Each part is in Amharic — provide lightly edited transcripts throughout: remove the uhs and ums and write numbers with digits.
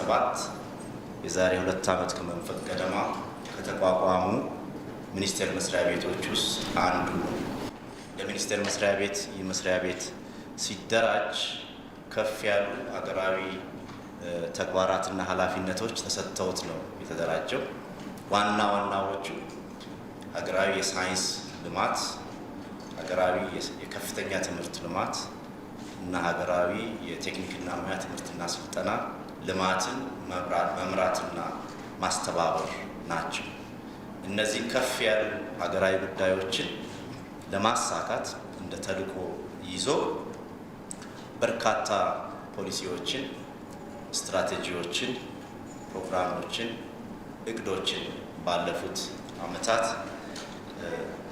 2017 የዛሬ 2 ዓመት ከመንፈቅ ገደማ ከተቋቋሙ ሚኒስቴር መስሪያ ቤቶች ውስጥ አንዱ ነው። ለሚኒስቴር መስሪያ ቤት የመስሪያ ቤት ሲደራጅ ከፍ ያሉ ሀገራዊ ተግባራትና ኃላፊነቶች ተሰጥተውት ነው የተደራጀው። ዋና ዋናዎቹ ሀገራዊ የሳይንስ ልማት፣ ሀገራዊ የከፍተኛ ትምህርት ልማት እና ሀገራዊ የቴክኒክና ሙያ ትምህርትና ስልጠና ልማትን መምራትና ማስተባበር ናቸው። እነዚህ ከፍ ያሉ ሀገራዊ ጉዳዮችን ለማሳካት እንደ ተልዕኮ ይዞ በርካታ ፖሊሲዎችን፣ ስትራቴጂዎችን፣ ፕሮግራሞችን፣ እቅዶችን ባለፉት ዓመታት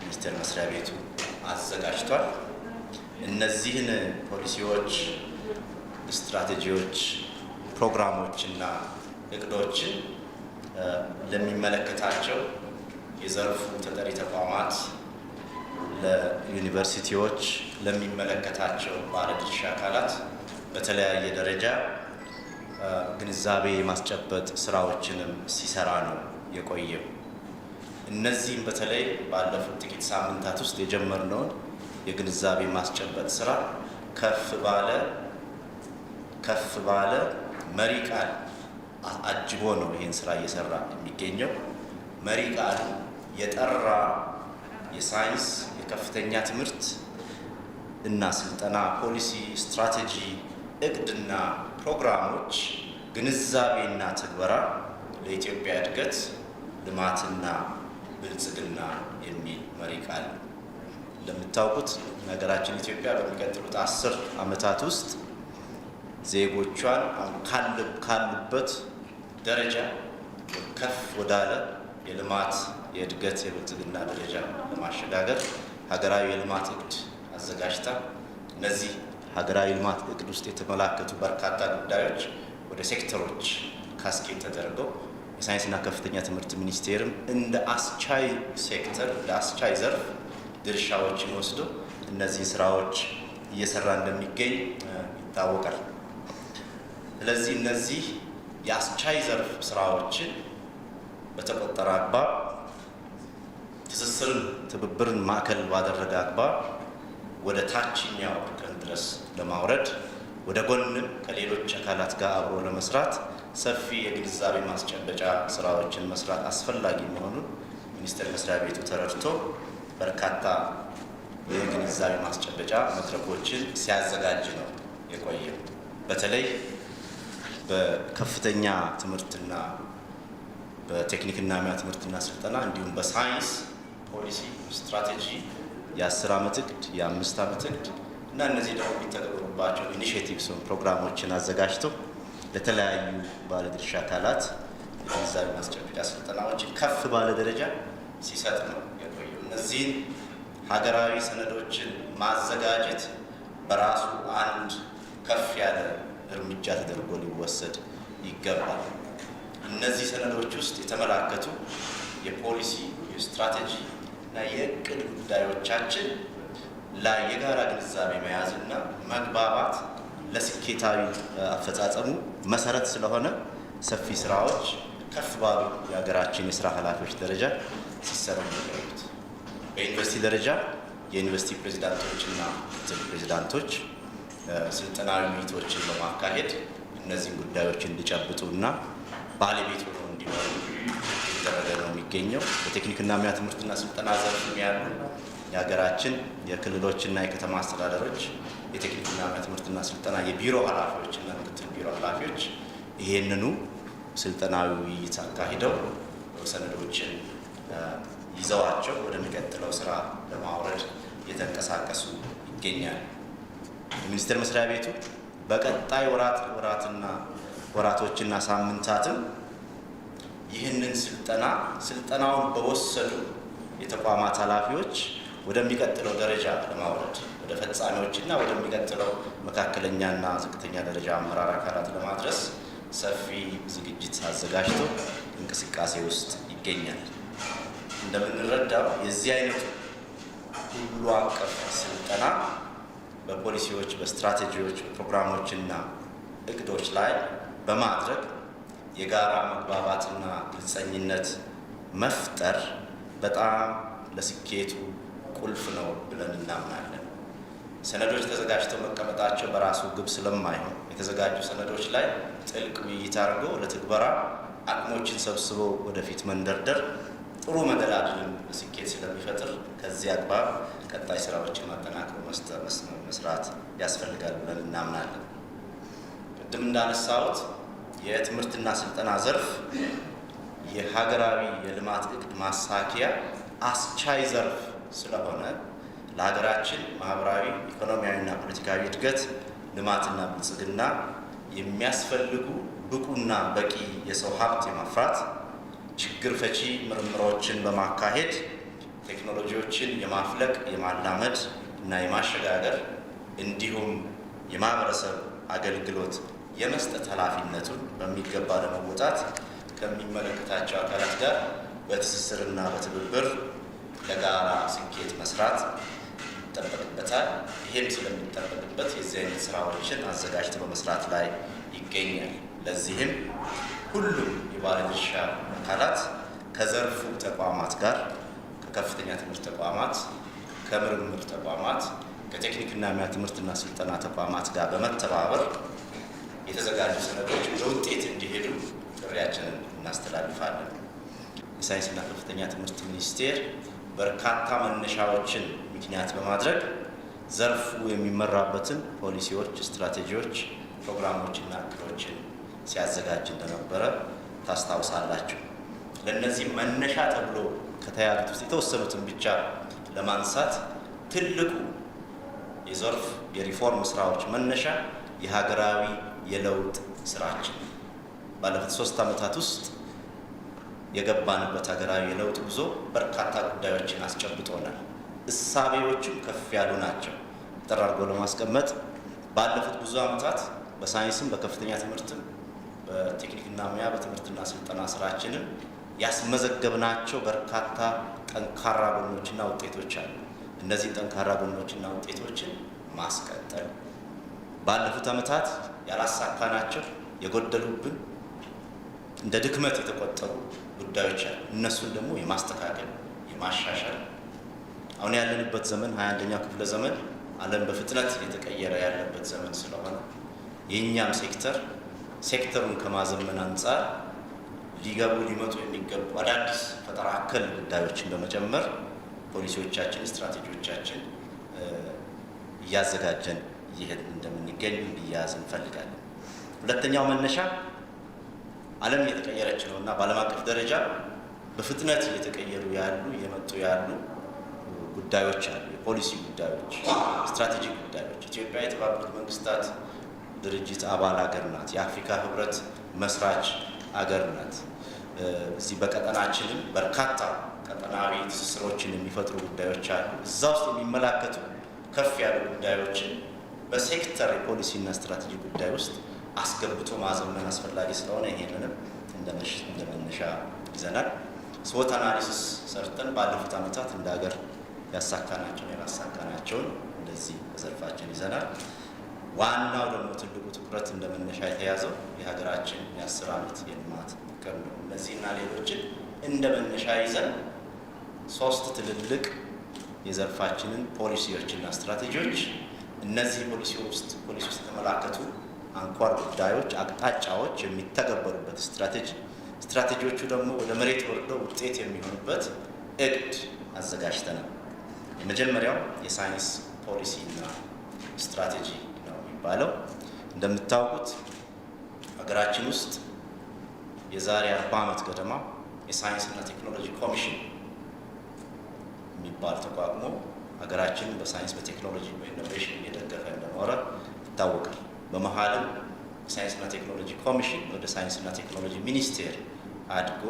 ሚኒስቴር መስሪያ ቤቱ አዘጋጅቷል። እነዚህን ፖሊሲዎች፣ ስትራቴጂዎች፣ ፕሮግራሞችና እቅዶችን ለሚመለከታቸው የዘርፉ ተጠሪ ተቋማት፣ ለዩኒቨርሲቲዎች፣ ለሚመለከታቸው ባለድርሻ አካላት በተለያየ ደረጃ ግንዛቤ የማስጨበጥ ስራዎችንም ሲሰራ ነው የቆየው። እነዚህም በተለይ ባለፉት ጥቂት ሳምንታት ውስጥ የጀመርነውን የግንዛቤ ማስጨበጥ ስራ ከፍ ባለ መሪ ቃል አጅቦ ነው ይህን ስራ እየሰራ የሚገኘው። መሪ ቃል የጠራ የሳይንስ የከፍተኛ ትምህርት እና ስልጠና ፖሊሲ፣ ስትራቴጂ፣ እቅድና ፕሮግራሞች ግንዛቤና ትግበራ ለኢትዮጵያ እድገት ልማትና ብልጽግና የሚል መሪ ቃል። እንደምታውቁት ሀገራችን ኢትዮጵያ በሚቀጥሉት 10 ዓመታት ውስጥ ዜጎቿን ካሉበት ደረጃ ከፍ ወዳለ የልማት የእድገት የብልጽግና ደረጃ ለማሸጋገር ሀገራዊ የልማት እቅድ አዘጋጅታ እነዚህ ሀገራዊ ልማት እቅድ ውስጥ የተመላከቱ በርካታ ጉዳዮች ወደ ሴክተሮች ካስኬድ ተደርገው የሳይንስና ከፍተኛ ትምህርት ሚኒስቴርም እንደ አስቻይ ሴክተር እንደ አስቻይ ዘርፍ ድርሻዎችን ወስዶ እነዚህ ስራዎች እየሰራ እንደሚገኝ ይታወቃል። ስለዚህ እነዚህ የአስቻይ ዘርፍ ስራዎችን በተቆጠረ አግባብ ትስስርን፣ ትብብርን ማዕከል ባደረገ አግባብ ወደ ታችኛው እርከን ድረስ ለማውረድ ወደ ጎንም ከሌሎች አካላት ጋር አብሮ ለመስራት ሰፊ የግንዛቤ ማስጨበጫ ስራዎችን መስራት አስፈላጊ መሆኑን ሚኒስቴር መስሪያ ቤቱ ተረድቶ በርካታ የግንዛቤ ማስጨበጫ መድረኮችን ሲያዘጋጅ ነው የቆየው። በተለይ በከፍተኛ ትምህርትና በቴክኒክና ሙያ ትምህርትና ስልጠና እንዲሁም በሳይንስ ፖሊሲ፣ ስትራቴጂ የ10 ዓመት እቅድ፣ የ5 ዓመት እቅድ እና እነዚህ ደግሞ የሚተገበሩባቸው ኢኒሼቲቭስ ፕሮግራሞችን አዘጋጅቶ ለተለያዩ ባለድርሻ አካላት የግንዛቤ ማስጨበጫ ስልጠናዎችን ከፍ ባለ ደረጃ ሲሰጥ ነው የቆየው። እነዚህን ሀገራዊ ሰነዶችን ማዘጋጀት በራሱ አንድ ከፍ ያለ እርምጃ ተደርጎ ሊወሰድ ይገባል። እነዚህ ሰነዶች ውስጥ የተመላከቱ የፖሊሲ፣ የስትራቴጂ እና የእቅድ ጉዳዮቻችን ላይ የጋራ ግንዛቤ መያዝና መግባባት ለስኬታዊ አፈጻጸሙ መሰረት ስለሆነ ሰፊ ስራዎች ከፍ ባሉ የሀገራችን የስራ ኃላፊዎች ደረጃ ሲሰሩ የሚገኙት። በዩኒቨርሲቲ ደረጃ የዩኒቨርሲቲ ፕሬዚዳንቶችና ምክትል ፕሬዚዳንቶች ስልጠናዊ ውይይቶችን በማካሄድ እነዚህን ጉዳዮች እንዲጨብጡና ባለቤት ሆነው እንዲኖሩ እየተደረገ ነው የሚገኘው። በቴክኒክና ሙያ ትምህርትና ስልጠና ዘርፍ ያሉ የሀገራችን የክልሎችና የከተማ አስተዳደሮች የቴክኒክና ሙያ ትምህርትና ስልጠና የቢሮ ኃላፊዎችና ምክትል ቢሮ ኃላፊዎች ይሄንኑ ስልጠናዊ ውይይት አካሂደው ሰነዶችን ይዘዋቸው ወደሚቀጥለው ስራ ለማውረድ እየተንቀሳቀሱ ይገኛል። የሚኒስቴር መስሪያ ቤቱ በቀጣይ ወራቶችና ሳምንታትም ይህንን ስልጠናውን በወሰዱ የተቋማት ኃላፊዎች ወደሚቀጥለው ደረጃ ለማውረድ ወደ ፈጻሚዎችና ወደሚቀጥለው መካከለኛና ዝቅተኛ ደረጃ አመራር አካላት ለማድረስ ሰፊ ዝግጅት አዘጋጅቶ እንቅስቃሴ ውስጥ ይገኛል። እንደምንረዳው የዚህ አይነቱ ሁሉ አቀፍ ስልጠና በፖሊሲዎች፣ በስትራቴጂዎች፣ በፕሮግራሞችና እቅዶች ላይ በማድረግ የጋራ መግባባትና ግልጸኝነት መፍጠር በጣም ለስኬቱ ቁልፍ ነው ብለን እናምናለን። ሰነዶች ተዘጋጅተው መቀመጣቸው በራሱ ግብ ስለማይሆን የተዘጋጁ ሰነዶች ላይ ጥልቅ ውይይት አድርጎ ለትግበራ አቅሞችን ሰብስቦ ወደፊት መንደርደር ጥሩ መደላድልን ለስኬት ስለሚፈጥር ከዚህ አግባብ ቀጣይ ስራዎችን ማጠናከር መስራት ያስፈልጋል ብለን እናምናለን። ቅድም እንዳነሳሁት የትምህርትና ስልጠና ዘርፍ የሀገራዊ የልማት እቅድ ማሳኪያ አስቻይ ዘርፍ ስለሆነ ለሀገራችን ማህበራዊ፣ ኢኮኖሚያዊና ፖለቲካዊ እድገት፣ ልማትና ብልጽግና የሚያስፈልጉ ብቁና በቂ የሰው ሀብት የማፍራት ችግር ፈቺ ምርምሮችን በማካሄድ ቴክኖሎጂዎችን የማፍለቅ የማላመድ እና የማሸጋገር እንዲሁም የማህበረሰብ አገልግሎት የመስጠት ኃላፊነቱን በሚገባ ለመወጣት ከሚመለከታቸው አካላት ጋር በትስስርና በትብብር ለጋራ ስኬት መስራት ይጠበቅበታል። ይህም ስለሚጠበቅበት የዚህ አይነት ስራዎችን አዘጋጅቶ በመስራት ላይ ይገኛል። ለዚህም ሁሉም የባለድርሻ አካላት ከዘርፉ ተቋማት ጋር ከከፍተኛ ትምህርት ተቋማት፣ ከምርምር ተቋማት፣ ከቴክኒክና ሙያ ትምህርትና ስልጠና ተቋማት ጋር በመተባበር የተዘጋጁ ሰነዶች ለውጤት እንዲሄዱ ጥሪያችንን እናስተላልፋለን። የሳይንስና ከፍተኛ ትምህርት ሚኒስቴር በርካታ መነሻዎችን ምክንያት በማድረግ ዘርፉ የሚመራበትን ፖሊሲዎች፣ ስትራቴጂዎች፣ ፕሮግራሞችና እቅዶችን ሲያዘጋጅ እንደነበረ ታስታውሳላችሁ። ለእነዚህ መነሻ ተብሎ ከተያዙት ውስጥ የተወሰኑትን ብቻ ለማንሳት ትልቁ የዘርፍ የሪፎርም ስራዎች መነሻ የሀገራዊ የለውጥ ስራችን ባለፉት 3 ዓመታት ውስጥ የገባንበት ሀገራዊ የለውጥ ጉዞ በርካታ ጉዳዮችን አስጨብጦናል። እሳቤዎቹም ከፍ ያሉ ናቸው። ተጠራርጎ ለማስቀመጥ ባለፉት ብዙ ዓመታት በሳይንስም በከፍተኛ ትምህርትም በቴክኒክና ሙያ በትምህርትና ስልጠና ስራችንም ያስመዘገብናቸው በርካታ ጠንካራ ጎኖችና ውጤቶች አሉ። እነዚህን ጠንካራ ጎኖችና ውጤቶችን ማስቀጠል፣ ባለፉት ዓመታት ያላሳካናቸው የጎደሉብን እንደ ድክመት የተቆጠሩ ጉዳዮች አሉ። እነሱን ደግሞ የማስተካከል የማሻሻል አሁን ያለንበት ዘመን 21ኛው ክፍለ ዘመን ዓለም በፍጥነት የተቀየረ ያለበት ዘመን ስለሆነ የእኛም ሴክተሩን ከማዘመን አንጻር ሊገቡ ሊመጡ የሚገቡ አዳዲስ ፈጠራ አከል ጉዳዮችን በመጨመር ፖሊሲዎቻችን፣ ስትራቴጂዎቻችን እያዘጋጀን እየሄድን እንደምንገኝ እንዲያዝ እንፈልጋለን። ሁለተኛው መነሻ ዓለም እየተቀየረች ነው እና በዓለም አቀፍ ደረጃ በፍጥነት እየተቀየሩ ያሉ እየመጡ ያሉ ጉዳዮች አሉ። የፖሊሲ ጉዳዮች፣ ስትራቴጂክ ጉዳዮች። ኢትዮጵያ የተባበሩት መንግስታት ድርጅት አባል ሀገር ናት። የአፍሪካ ህብረት መስራች ሀገር ናት። እዚህ በቀጠናችንም በርካታ ቀጠናዊ ትስስሮችን የሚፈጥሩ ጉዳዮች አሉ። እዛ ውስጥ የሚመላከቱ ከፍ ያሉ ጉዳዮችን በሴክተር የፖሊሲና ስትራቴጂ ጉዳይ ውስጥ አስገብቶ ማዘመን አስፈላጊ ስለሆነ ይሄንንም እንደ መነሻ ይዘናል። ስዎት አናሊሲስ ሰርተን ባለፉት ዓመታት እንደ ሀገር ያላሳካናቸውን እንደዚህ በዘርፋችን ይዘናል። ዋናው ደግሞ ትልቁ ትኩረት እንደ መነሻ የተያዘው የሀገራችን የ10 ዓመት የልማት እቅድ ነው። እነዚህና ሌሎችን እንደ መነሻ ይዘን 3 ትልልቅ የዘርፋችንን ፖሊሲዎችና ስትራቴጂዎች እነዚህ ፖሊሲ ውስጥ የተመላከቱ አንኳር ጉዳዮች፣ አቅጣጫዎች የሚተገበሩበት ስትራቴጂዎቹ ደግሞ ወደ መሬት ወርደው ውጤት የሚሆኑበት እቅድ አዘጋጅተናል። የመጀመሪያው የሳይንስ ፖሊሲና ስትራቴጂ ነው የሚባለው። እንደምታውቁት ሀገራችን ውስጥ የዛሬ 40 ዓመት ገደማ የሳይንስና ቴክኖሎጂ ኮሚሽን የሚባል ተቋቁሞ ሀገራችንን በሳይንስ በቴክኖሎጂ በኢኖቬሽን እየደገፈ እንደኖረ ይታወቃል። በመሀልም የሳይንስና ቴክኖሎጂ ኮሚሽን ወደ ሳይንስና ቴክኖሎጂ ሚኒስቴር አድጎ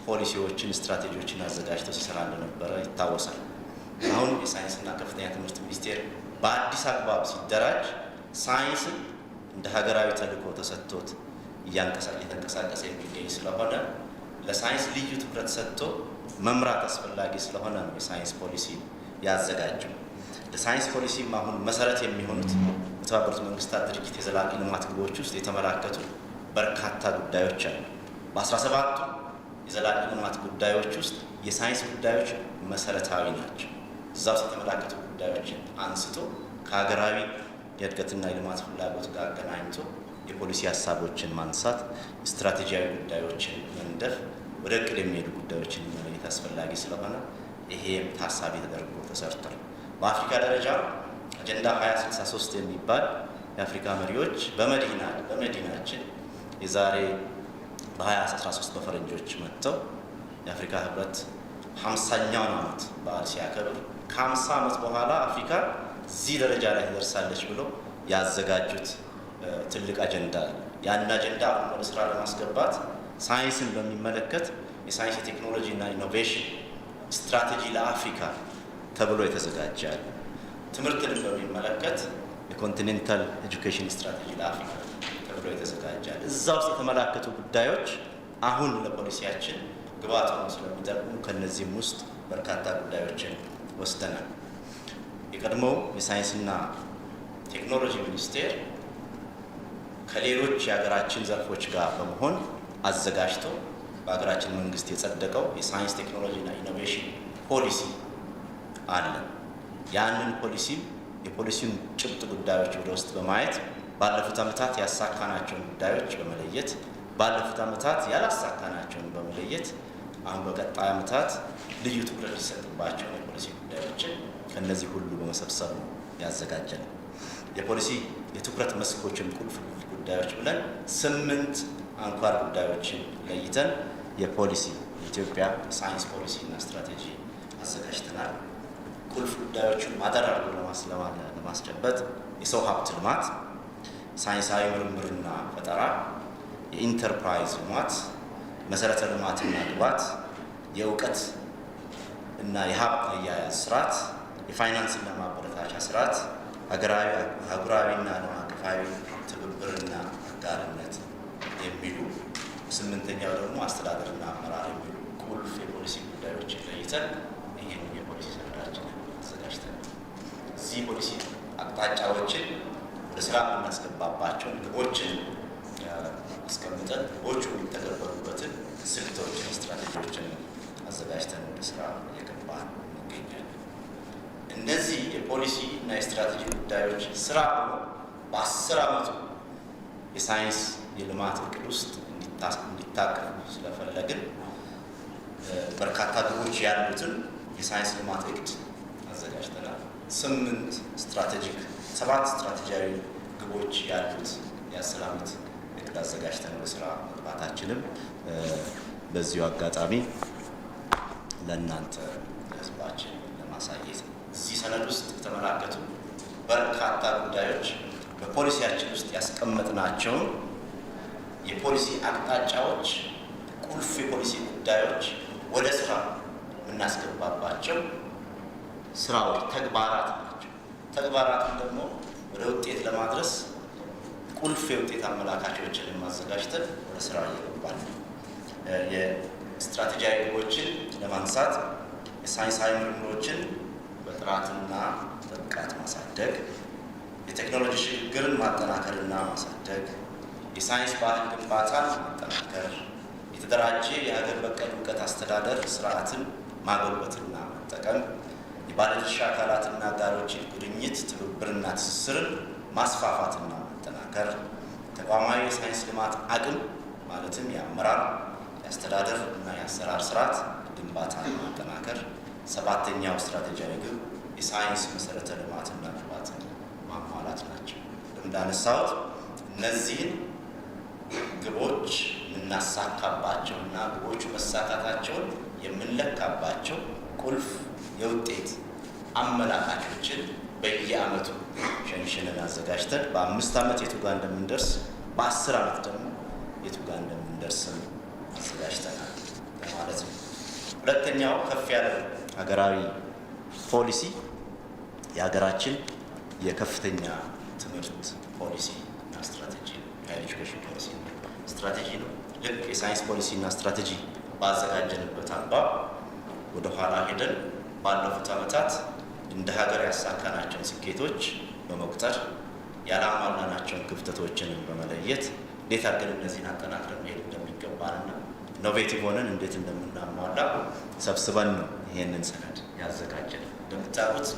ፖሊሲዎችን፣ ስትራቴጂዎችን አዘጋጅቶ ሲሰራ እንደነበረ ይታወሳል። አሁን የሳይንስና ከፍተኛ ትምህርት ሚኒስቴር በአዲስ አግባብ ሲደራጅ ሳይንስን እንደ ሀገራዊ ተልዕኮ ተሰጥቶት እየተንቀሳቀሰ የሚገኝ ስለሆነ ለሳይንስ ልዩ ትኩረት ሰጥቶ መምራት አስፈላጊ ስለሆነ ነው የሳይንስ ፖሊሲ ያዘጋጀው። ለሳይንስ ፖሊሲም አሁን መሰረት የሚሆኑት የተባበሩት መንግስታት ድርጅት የዘላቂ ልማት ግቦች ውስጥ የተመላከቱ በርካታ ጉዳዮች አሉ። በ17ቱ የዘላቂ ልማት ጉዳዮች ውስጥ የሳይንስ ጉዳዮች መሰረታዊ ናቸው። እዛ ውስጥ የተመላከቱ ጉዳዮችን አንስቶ ከሀገራዊ የእድገትና የልማት ፍላጎት ጋር አገናኝቶ የፖሊሲ ሀሳቦችን ማንሳት፣ ስትራቴጂያዊ ጉዳዮችን መንደፍ፣ ወደ እቅድ የሚሄዱ ጉዳዮችን መለየት አስፈላጊ ስለሆነ ይሄም ታሳቢ ተደርጎ ተሰርቷል። በአፍሪካ ደረጃ አጀንዳ 2063 የሚባል የአፍሪካ መሪዎች በመዲናችን የዛሬ በ2013 በፈረንጆች መጥተው የአፍሪካ ህብረት 50ኛውን ዓመት በዓል ሲያከብር ከ50 ዓመት በኋላ አፍሪካ እዚህ ደረጃ ላይ ትደርሳለች ብሎ ያዘጋጁት ትልቅ አጀንዳ አለ። ያን አጀንዳ ወደ ስራ ለማስገባት ሳይንስን በሚመለከት የሳይንስ የቴክኖሎጂ እና ኢኖቬሽን ስትራቴጂ ለአፍሪካ ተብሎ የተዘጋጀ አለ። ትምህርትን በሚመለከት የኮንቲኔንታል ኤጁኬሽን ስትራቴጂ ለአፍሪካ ተብሎ የተዘጋጀ አለ። እዛ ውስጥ የተመላከቱ ጉዳዮች አሁን ለፖሊሲያችን ግብዓት ሆነው ስለሚጠቅሙ ከነዚህም ውስጥ በርካታ ጉዳዮችን ወስደናል። የቀድሞው የሳይንስና ቴክኖሎጂ ሚኒስቴር ከሌሎች የሀገራችን ዘርፎች ጋር በመሆን አዘጋጅቶ በሀገራችን መንግስት የጸደቀው የሳይንስ ቴክኖሎጂና ኢኖቬሽን ፖሊሲ አለ። ያንን የፖሊሲውን ጭብጥ ጉዳዮች ወደ ውስጥ በማየት ባለፉት ዓመታት ያሳካናቸውን ጉዳዮች በመለየት ባለፉት ዓመታት ያላሳካናቸውን በመለየት አሁን በቀጣይ ዓመታት ልዩ ትኩረት ሊሰጥባቸውን የፖሊሲ ጉዳዮችን ከነዚህ ሁሉ በመሰብሰብ ነው ያዘጋጀነው። የፖሊሲ የትኩረት መስኮችን ቁልፍ ጉዳዮች ብለን 8 አንኳር ጉዳዮችን ለይተን የኢትዮጵያ ሳይንስ ፖሊሲ እና ስትራቴጂ አዘጋጅተናል። ቁልፍ ጉዳዮቹን ማጠር አድርጎ ለማስጨበጥ የሰው ሀብት ልማት፣ ሳይንሳዊ ምርምርና ፈጠራ፣ የኢንተርፕራይዝ ልማት፣ መሰረተ ልማትና ግብዓት፣ የእውቀት እና የሀብት አያያዝ ስርዓት፣ የፋይናንስና ማበረታቻ ስርዓት፣ አህጉራዊና ዓለም አቀፋዊ ትብብርና አጋርነት የሚሉ፣ 8ኛው ደግሞ አስተዳደርና አመራር የሚሉ ቁልፍ የፖሊሲ ጉዳዮችን ለይተን ይህን የፖሊሲ ሰነዳችንን አዘጋጅተን እዚህ ፖሊሲ አቅጣጫዎችን ወደ ስራ የምናስገባባቸውን ግቦችን አስቀምጠን ግቦቹ የሚተገበሩበትን ስልቶችን፣ ስትራቴጂዎችን አዘጋጅተን ወደ ስራ እየገባን እንገኛለን። እነዚህ የፖሊሲ እና የስትራቴጂ ጉዳዮች ስራ ሆኖ በ10 ዓመቱ የሳይንስ የልማት እቅድ ውስጥ እንዲታቀፉ ስለፈለግን በርካታ ግቦች ያሉትን የሳይንስ ልማት እቅድ አዘጋጅተናል። 7 ስትራቴጂያዊ ግቦች ያሉት የ10 ዓመት እቅድ አዘጋጅተን ወደ ስራ መግባታችንም በዚሁ አጋጣሚ ለእናንተ ለህዝባችን ለማሳየት ነው። እዚህ ሰነድ ውስጥ የተመላከቱ በርካታ ጉዳዮች በፖሊሲያችን ውስጥ ያስቀመጥናቸውን የፖሊሲ አቅጣጫዎች፣ ቁልፍ የፖሊሲ ጉዳዮች ወደ ስራ የምናስገባባቸው ስራዎች፣ ተግባራት ናቸው። ተግባራቱን ደግሞ ወደ ውጤት ለማድረስ ቁልፍ የውጤት አመላካቾችን ማዘጋጅተን ወደ ስራ እየገባን ነው። የስትራቴጂያዊ ግቦችን ለማንሳት የሳይንሳዊ ምርምሮችን በጥራትና በብቃት ማሳደግ፣ የቴክኖሎጂ ሽግግርን ማጠናከርና ማሳደግ፣ የሳይንስ ባህል ግንባታን ማጠናከር፣ የተደራጀ የሀገር በቀል እውቀት አስተዳደር ስርዓትን ማጎልበትና መጠቀም፣ የባለድርሻ አካላትና አጋሮችን ጉድኝት ትብብርና ትስስርን ማስፋፋትና ማጠናከር፣ ተቋማዊ የሳይንስ ልማት አቅም ማለትም የአመራር የአስተዳደር እና የአሰራር ስርዓት ግንባታን ማጠናከር፣ 7ኛው ስትራቴጂያዊ ግብ የሳይንስ መሰረተ ልማትና ግብዓትን ማሟላት ናቸው። እንዳነሳሁት እነዚህን ግቦች የምናሳካባቸውና ግቦቹ መሳካታቸውን የምንለካባቸው ቁልፍ የውጤት አመላካቾችን በየዓመቱ ሸንሽነን አዘጋጅተን በ5 ዓመት የቱ ጋር እንደምንደርስ በ10 ዓመት ደግሞ የቱ ጋር እንደምንደርስም አዘጋጅተናል ማለት ነው። ሁለተኛው ከፍ ያለ ሀገራዊ ፖሊሲ የሀገራችን የከፍተኛ ትምህርት ፖሊሲ እና ስትራቴጂ የኤጁኬሽን ፖሊሲ ስትራቴጂ ነው። ልክ የሳይንስ ፖሊሲ እና ስትራቴጂ ባዘጋጀንበት አግባብ ወደ ኋላ ሄደን ባለፉት ዓመታት እንደ ሀገር ያሳካናቸውን ስኬቶች በመቁጠር ያላሟላናቸውን ክፍተቶችን በመለየት እንዴት አድርገን እነዚህን አጠናክረን መሄድ እንደሚገባንና ኢኖቬቲቭ ሆነን እንዴት እንደምናሟላ ሰብስበን ነው ይሄንን ሰነድ ያዘጋጀን። እንደምታውቁት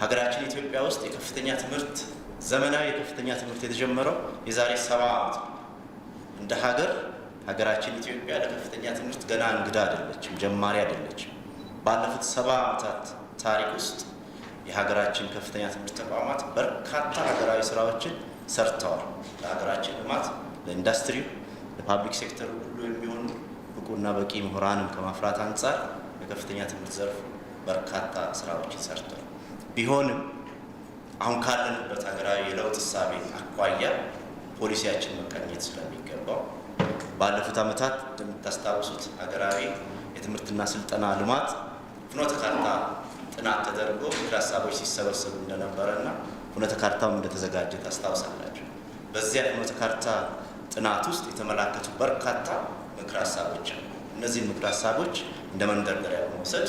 ሀገራችን ኢትዮጵያ ውስጥ የከፍተኛ ትምህርት ዘመናዊ የከፍተኛ ትምህርት የተጀመረው የዛሬ 70 ዓመት ነው። እንደ ሀገራችን ኢትዮጵያ ለከፍተኛ ትምህርት ገና እንግዳ አይደለችም፣ ጀማሪ አይደለችም። ባለፉት 70 ዓመታት ታሪክ ውስጥ የሀገራችን ከፍተኛ ትምህርት ተቋማት በርካታ ሀገራዊ ስራዎችን ሰርተዋል። ለሀገራችን ልማት፣ ለኢንዱስትሪው፣ ለፓብሊክ ሴክተሩ ሁሉ የሚሆኑ ብቁና በቂ ምሁራንን ከማፍራት አንጻር የከፍተኛ ትምህርት ዘርፍ በርካታ ስራዎችን ሰርተዋል። ቢሆንም አሁን ካለንበት ሀገራዊ የለውጥ እሳቤ አኳያ ፖሊሲያችን መቀኘት ስለሚገባው ባለፉት ዓመታት እንደምታስታውሱት ሀገራዊ የትምህርትና ስልጠና ልማት ፍኖተ ካርታ ጥናት ተደርጎ ምክረ ሀሳቦች ሲሰበሰቡ እንደነበረና ፍኖተ ካርታውም እንደተዘጋጀ ታስታውሳላችሁ። በዚያ ፍኖተ ካርታ ጥናት ውስጥ የተመላከቱ በርካታ ምክረ ሀሳቦች አሉ። እነዚህ ምክረ ሀሳቦች እንደ መንደርደሪያ በመውሰድ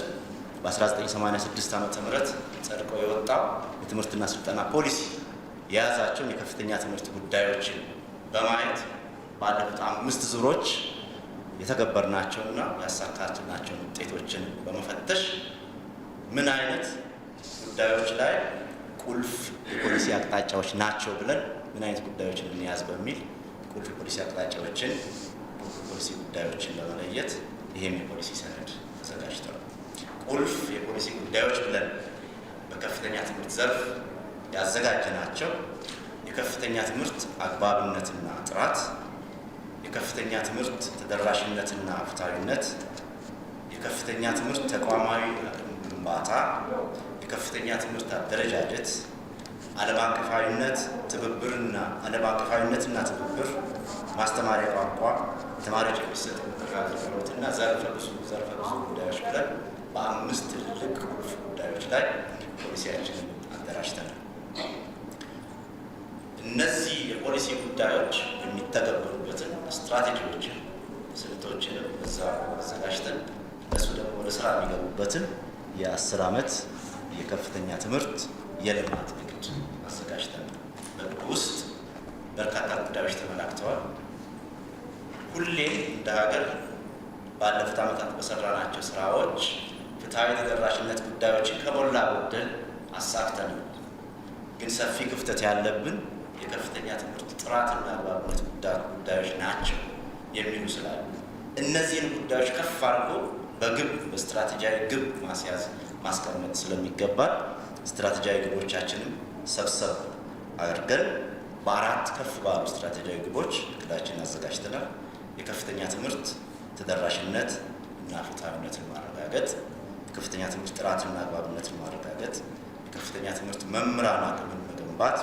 በ1986 ዓ.ም ጸድቆ የወጣው የትምህርትና ስልጠና ፖሊሲ የያዛቸውን የከፍተኛ ትምህርት ጉዳዮችን በማየት ባለፉት 5 ዙሮች የተገበርናቸውና ያሳካናቸውን ውጤቶችን በመፈተሽ ምን አይነት ጉዳዮች ላይ ቁልፍ የፖሊሲ አቅጣጫዎች ናቸው ብለን ምን አይነት ጉዳዮችን እንያዝ በሚል ቁልፍ የፖሊሲ አቅጣጫዎችን ፖሊሲ ጉዳዮችን ለመለየት ይሄም የፖሊሲ ሰነድ ተዘጋጅቷል። ቁልፍ የፖሊሲ ጉዳዮች ብለን በከፍተኛ ትምህርት ዘርፍ ያዘጋጀናቸው የከፍተኛ ትምህርት አግባብነትና ጥራት፣ የከፍተኛ ትምህርት ተደራሽነትና ፍትሃዊነት፣ የከፍተኛ ትምህርት ተቋማዊ ግንባታ፣ የከፍተኛ ትምህርት አደረጃጀት፣ ዓለም አቀፋዊነትና ትብብር፣ ማስተማሪያ ቋንቋ፣ ተማሪዎች የሚሰጥ ምክር አገልግሎትና ዘርፈ ብዙ ጉዳዮች ብለን በ5 ትልልቅ ቁልፍ ጉዳዮች ላይ ፖሊሲያችንን አደራጅተናል። እነዚህ የፖሊሲ ጉዳዮች የሚተገበሩበትን ስትራቴጂዎችን፣ ስልቶችንም እዛ አዘጋጅተን እነሱ ደግሞ ወደ ስራ የሚገቡበትን የ10 ዓመት የከፍተኛ ትምህርት የልማት እቅድ አዘጋጅተናል። በእቅዱ ውስጥ በርካታ ጉዳዮች ተመላክተዋል። ሁሌም እንደ ሀገር ባለፉት ዓመታት በሰራናቸው ስራዎች ፍትሃዊ ተደራሽነት ጉዳዮችን ከሞላ ጎደል አሳክተናል። ግን ሰፊ ክፍተት ያለብን የከፍተኛ ትምህርት ጥራትና አግባብነት ጉዳዮች ናቸው የሚሉ ስላሉ እነዚህን ጉዳዮች ከፍ አድርጎ በስትራቴጂያዊ ግብ ማስቀመጥ ስለሚገባል ስትራቴጂያዊ ግቦቻችንም ሰብሰብ አድርገን በ4 ከፍ ባሉ ስትራቴጂያዊ ግቦች እቅዳችን አዘጋጅተናል። የከፍተኛ ትምህርት ተደራሽነት እና ፍትሃዊነትን ማረጋገጥ፣ የከፍተኛ ትምህርት ጥራትና አግባብነትን ማረጋገጥ፣ የከፍተኛ ትምህርት መምህራን አቅምን መገንባት፣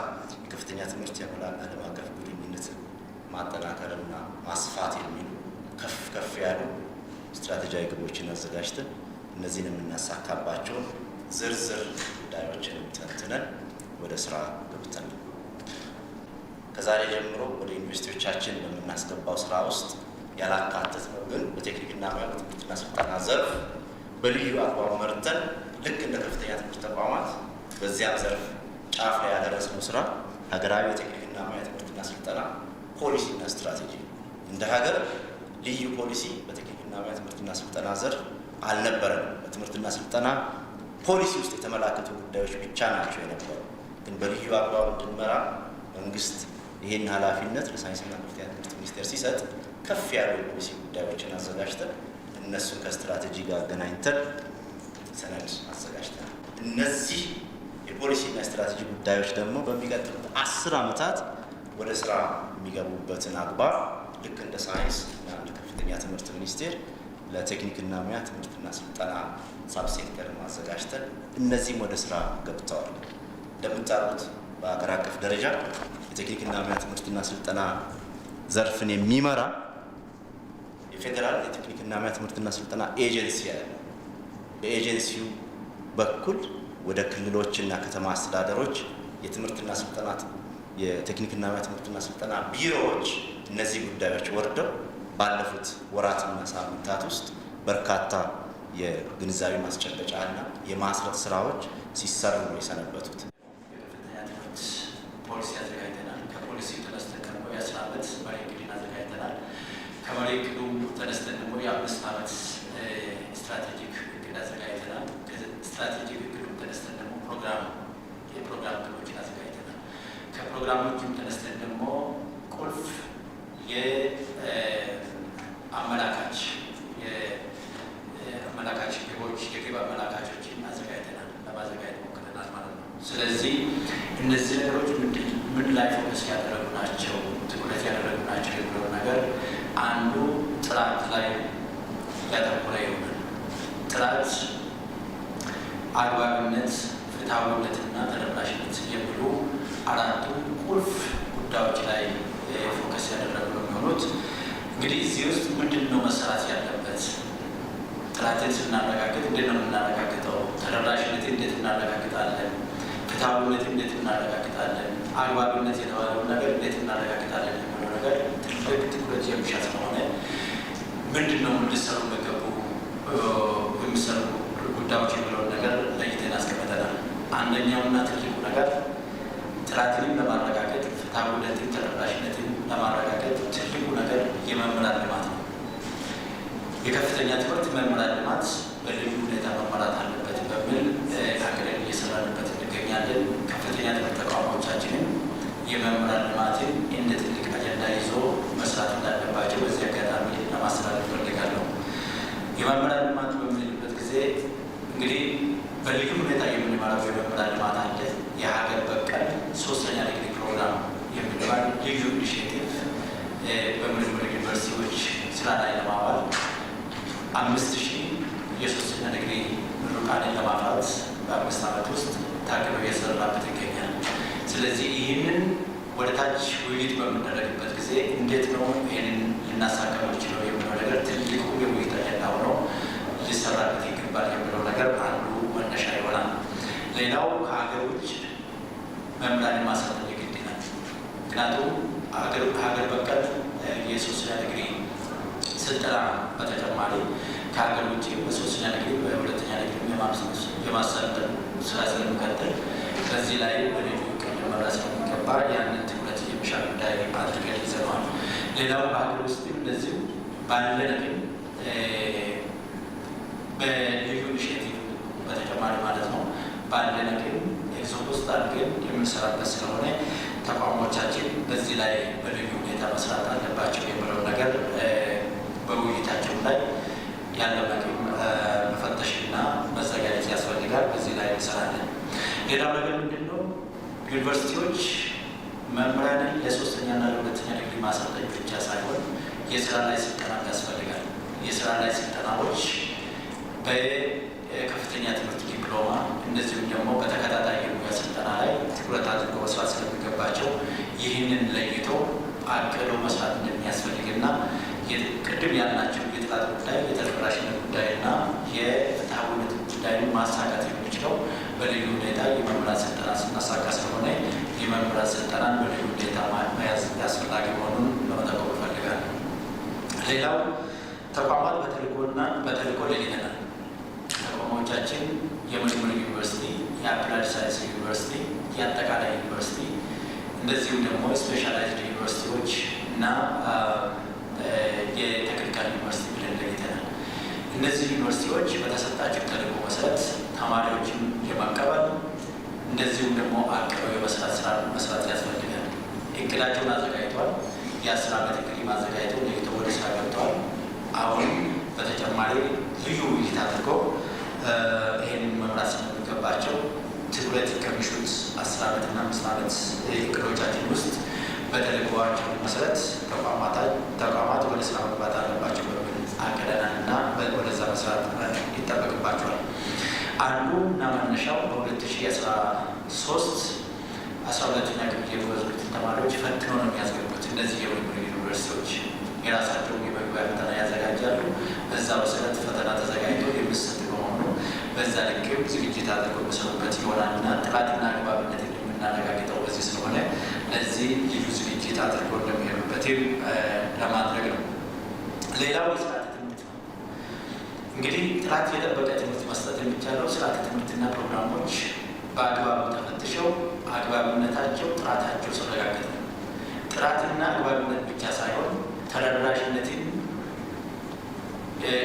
የከፍተኛ ትምህርት ዓለም አቀፍ ግንኙነትን ማጠናከርና ማስፋት የሚሉ ከፍ ያሉ ስትራቴጂያዊ ግቦችን አዘጋጅተን እነዚህን የምናሳካባቸውን ዝርዝር ጉዳዮችን ተንትነን ወደ ስራ ገብተናል። ከዛሬ ጀምሮ ወደ ዩኒቨርሲቲዎቻችን በምናስገባው ስራ ውስጥ ያላካተትነው ግን በቴክኒክና ሙያ ትምህርትና ስልጠና ዘርፍ በልዩ አግባብ መርተን ልክ እንደ ከፍተኛ ትምህርት ተቋማት በዚያም ዘርፍ ጫፍ ላይ ያደረስነው ስራ ሀገራዊ የቴክኒክና ሙያ ትምህርትና ስልጠና ፖሊሲና ስትራቴጂ። እንደ ሀገር ልዩ ፖሊሲ በቴክኒክና ሙያ ትምህርትና ስልጠና ዘርፍ አልነበረም። በትምህርትና ስልጠና ፖሊሲ ውስጥ የተመላከቱ ጉዳዮች ብቻ ናቸው የነበሩ። ግን በልዩ አግባብ እንድንመራ መንግስት ይህን ኃላፊነት ለሳይንስና ከፍተኛ ትምህርት ሚኒስቴር ሲሰጥ ከፍ ያሉ የፖሊሲ ጉዳዮችን አዘጋጅተን እነሱን ከስትራቴጂ ጋር አገናኝተን ሰነድ አዘጋጅተናል። እነዚህ የፖሊሲና ስትራቴጂ ጉዳዮች ደግሞ በሚቀጥሉት 10 ዓመታት ወደ ስራ የሚገቡበትን አግባብ ልክ እንደ ሳይንስ እና እንደ ከፍተኛ ትምህርት ሚኒስቴር ለቴክኒክና ሙያ ትምህርትና ስልጠና ሳብሴክተር አዘጋጅተን እነዚህም ወደ ስራ ገብተዋል። እንደምታውቁት በአገር አቀፍ ደረጃ የቴክኒክና ሙያ ትምህርትና ስልጠና ዘርፍን የሚመራ የፌዴራል የቴክኒክና ሙያ ትምህርትና ስልጠና ኤጀንሲ ያለ፣ በኤጀንሲው በኩል ወደ ክልሎችና ከተማ አስተዳደሮች የትምህርትና ስልጠና የቴክኒክና ሙያ ትምህርትና ስልጠና ቢሮዎች እነዚህ ጉዳዮች ወርደው ባለፉት ወራትና ሳምንታት ውስጥ በርካታ የግንዛቤ ማስጨበጫና የማስረጽ ስራዎች ሲሰሩ ነው የሰነበቱት። የከፍተኛ ትምህርት ፖሊሲ አዘጋጅተናል። ከፖሊሲ ተነስተን ደግሞ የ10 ዓመት ከፕሮግራሞችም ተነስተን ደግሞ ቁልፍ የአመላካች ግቦች የግብ አመላካቾችን ለማዘጋጀት ሞክረናል ማለት ነው። ስለዚህ እነዚህ ነገሮች ምን ላይ ፎከስ ያደረጉ ናቸው፣ ትኩረት ያደረጉ ናቸው የሚለው ነገር አንዱ ጥራት ላይ ያተኮረ ይሆናል። ጥራት፣ አግባብነት፣ ፍትሐዊነትና ተደራሽነት የሚሉ አራቱ ቁልፍ ጉዳዮች ላይ ፎከስ ያደረጉ ነው የሚሆኑት። እንግዲህ እዚህ ውስጥ ምንድን ነው መሰራት ያለበት? ጥራትን ስናረጋግጥ እንዴት ነው የምናረጋግጠው? ተደራሽነትን እንዴት እናረጋግጣለን? ፍትሐዊነት እንዴት እናረጋግጣለን? አግባብነት የተባለውን ነገር እንዴት እናረጋግጣለን የሚለው ነገር ትልቅ ትኩረት የሚሻ ስለሆነ ምንድን ነው ሊሰሩ የሚገቡ የሚሰሩ ጉዳዮች የሚለውን ነገር ለይተን አስቀምጠናል። አንደኛውና ትልቁ ነገር ጥራትንም ለማረጋገጥ ፍትሐዊነትን፣ ተደራሽነትን ለማረጋገጥ ትልቁ ነገር የመምህራን ልማት ነው። የከፍተኛ ትምህርት መምህራን ልማት በልዩ ሁኔታ መመራት አለበት በሚል አቅደን እየሰራንበት እንገኛለን። ከፍተኛ ትምህርት ተቋሞቻችንን የመምህራን ልማትን እንደ ትልቅ አጀንዳ ይዞ መስራት እንዳለባቸው በዚህ አጋጣሚ ለማስተላለፍ እፈልጋለሁ። የመምህራን ልማት በምንልበት ጊዜ እንግዲህ በልዩ ሁኔታ የምንመራው የመምህራን ልማት አለ። የሀገር በቀል ሶስተኛ ዲግሪ ፕሮግራም የሚባል ልዩ ኢኒሼቲቭ በምርምር ዩኒቨርሲቲዎች ስራ ላይ ለማዋል 5000 የሶስተኛ ዲግሪ ምሩቃንን ለማፍራት በ5 ዓመት ውስጥ ታቅዶ እየሰራበት ይገኛል። ስለዚህ ይህንን ወደ ታች ውይይት በምናደርግበት ጊዜ እንዴት ነው ይህንን ልናሳካ የምንችለው የሚለው ነገር ትልቁ የውይይት አጀንዳ ሆኖ ሊሰራበት ይገባል የሚለው ነገር አንዱ መነሻ ይሆናል። ሌላው ከሀገር ውጭ መምህራንን ማሳተፍ ግድ ይላል። ምክንያቱም ሀገር በቀል የሶስተኛ ዲግሪ ስልጠና በተጨማሪ ከሀገር ውጭ በሶስተኛ ዲግሪ በሁለተኛ ዲግሪ የማሰልጠን ስራ ስለሚቀጥል በዚህ ላይ በልዩ ቀን መራ ስለሚገባ ያንን ትኩረት የሚሻ ጉዳይ አድርገን ይዘነዋል። ሌላው በሀገር ውስጥ እንደዚሁ ባለን ግን በልዩ ኢኒሼቲቭ በተጨማሪ ማለት ነው ባለን ግን ኤግዞን ውስጥ አድርገን የምንሰራበት ስለሆነ ተቋሞቻችን በዚህ ላይ በልዩ ሁኔታ መስራት አለባቸው የሚለው ነገር በውይይታቸው ላይ ያለው ነገር መፈተሽና መዘጋጀት ያስፈልጋል። በዚህ ላይ እንሰራለን። ሌላው ነገር ምንድን ነው? ዩኒቨርሲቲዎች መምህራንን ለሶስተኛና ለሁለተኛ ዲግሪ ማሰልጠኝ ብቻ ሳይሆን የስራ ላይ ስልጠና ያስፈልጋል። የስራ ላይ ስልጠናዎች በከፍተኛ ትምህርት ዲፕሎማ እንደዚሁም ደግሞ በተከታታይ የሙያ ስልጠና ላይ ትኩረት አድርገው መስራት ስለሚገባቸው ይህንን ለይቶ አቅዶ መስራት እንደሚያስፈልግና ቅድም ያልናቸው የጥራት ጉዳይ፣ የተደራሽነት ጉዳይና የፍትሐዊነት ጉዳይን ማሳካት የሚችለው በልዩ ሁኔታ የመምህራን ስልጠና ስናሳካ ስለሆነ የመምህራን ስልጠናን በልዩ ሁኔታ መያዝ አስፈላጊ መሆኑን ለመጠቆም እፈልጋለሁ። ሌላው ተቋማት በተልዕኮ ለይተናል። ተቋሞቻችን የምርምር ዩኒቨርሲቲ፣ የአፕላይድ ሳይንስ ዩኒቨርሲቲ፣ የአጠቃላይ ዩኒቨርሲቲ እንደዚሁም ደግሞ ስፔሻላይዝድ ዩኒቨርሲቲዎች እና የቴክኒካል ዩኒቨርሲቲ ብለን ለይተናል። እነዚህ ዩኒቨርሲቲዎች በተሰጣቸው ተልዕኮ መሰረት ተማሪዎችን የማቀበል እንደዚሁም ደግሞ አቅበው የመስራት ስራ መስራት ያስፈልጋል። እቅዳቸውን አዘጋጅተዋል። የ10 ዓመት እቅድ ማዘጋጀተው ለይተው ወደ ስራ ገብተዋል። አሁን በተጨማሪ ልዩ ውይይት አድርገው ይህንን መምራት ስለሚገባቸው ትኩረት ከሚሹት 10 ዓመትና 5 ዓመት እቅዶቻችን ውስጥ በተልዕኮዋቸው መሰረት ተቋማት ወደ ስራ መግባት አለባቸው በሚል አቅደናል እና ወደዛ መስራት ይጠበቅባቸዋል። አንዱ እና መነሻው በ2013 12ኛ ክፍል የወሰዱት ተማሪዎች ፈትነው ነው የሚያስገቡት። እነዚህ የምርምር ዩኒቨርሲቲዎች የራሳቸው የመግቢያ ፈተና ያዘጋጃሉ። በዛ መሰረት ፈተና ተዘጋጅቶ የሚሰጥ በመሆኑ በዛ ልክም ዝግጅት አድርገው የሚሰሩበት ይሆናል እና ጥራትና አግባብነት የምናረጋግጠው በዚህ ስለሆነ ለዚህ ልዩ ዝግጅት አድርገው እንደሚሄዱበትም ለማድረግ ነው። ሌላው የስርዓተ ትምህርት ነው። እንግዲህ ጥራት የጠበቀ ትምህርት መስጠት የሚቻለው ስርዓተ ትምህርትና ፕሮግራሞች በአግባቡ ተፈትሸው አግባብነታቸው ጥራታቸው ሲረጋገጥ ነው። ጥራትና አግባብነት ብቻ ሳይሆን ተደራሽነትን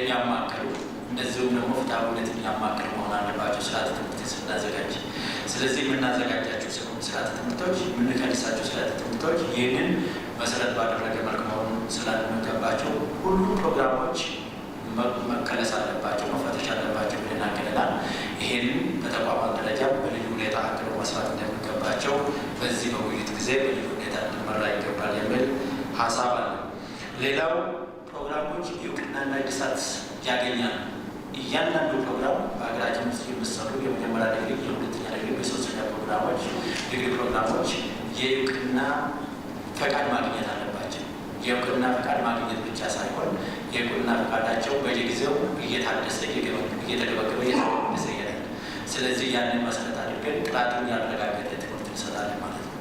ያማከሉ እንደዚሁም ደግሞ ፍትሐዊነትን ያማከሉ መሆን አለባቸው ስርዓተ ትምህርትን ስናዘጋጅ። ስለዚህ የምናዘጋጃቸው ስርዓተ ትምህርቶች የምንከልሳቸው ስርዓተ ትምህርቶች ይህንን መሰረት ባደረገ መልክ መሆን ስላለሚገባቸው ሁሉም ፕሮግራሞች መከለስ አለባቸው፣ መፈተሽ አለባቸው ብለን አቅደናል። ይህንን በተቋማት ደረጃ በልዩ ሁኔታ አቅዶ መስራት እንደሚገባቸው በዚህ በውይይት ጊዜ በልዩ ሁኔታ እንዲመራ ይገባል የሚል ሀሳብ አለ። ሌላው ፕሮግራሞች እውቅናና እድሳት ያገኛል። እያንዳንዱ ፕሮግራም በሀገራችን ውስጥ የሚሰሩ የመጀመሪያ ዲግሪ፣ የሁለተኛ ዲግሪ፣ የሶስተኛ ፕሮግራሞች ዲግሪ ፕሮግራሞች የእውቅና ፈቃድ ማግኘት አለባቸው። የእውቅና ፈቃድ ማግኘት ብቻ ሳይሆን የእውቅና ፈቃዳቸው በየጊዜው እየታደሰ እየተገበገበ እየተመለሰ ይሄዳል። ስለዚህ ያንን መሰረት አድርገን ጥራቱን ያረጋገጠ ትምህርት እንሰጣለን ማለት ነው።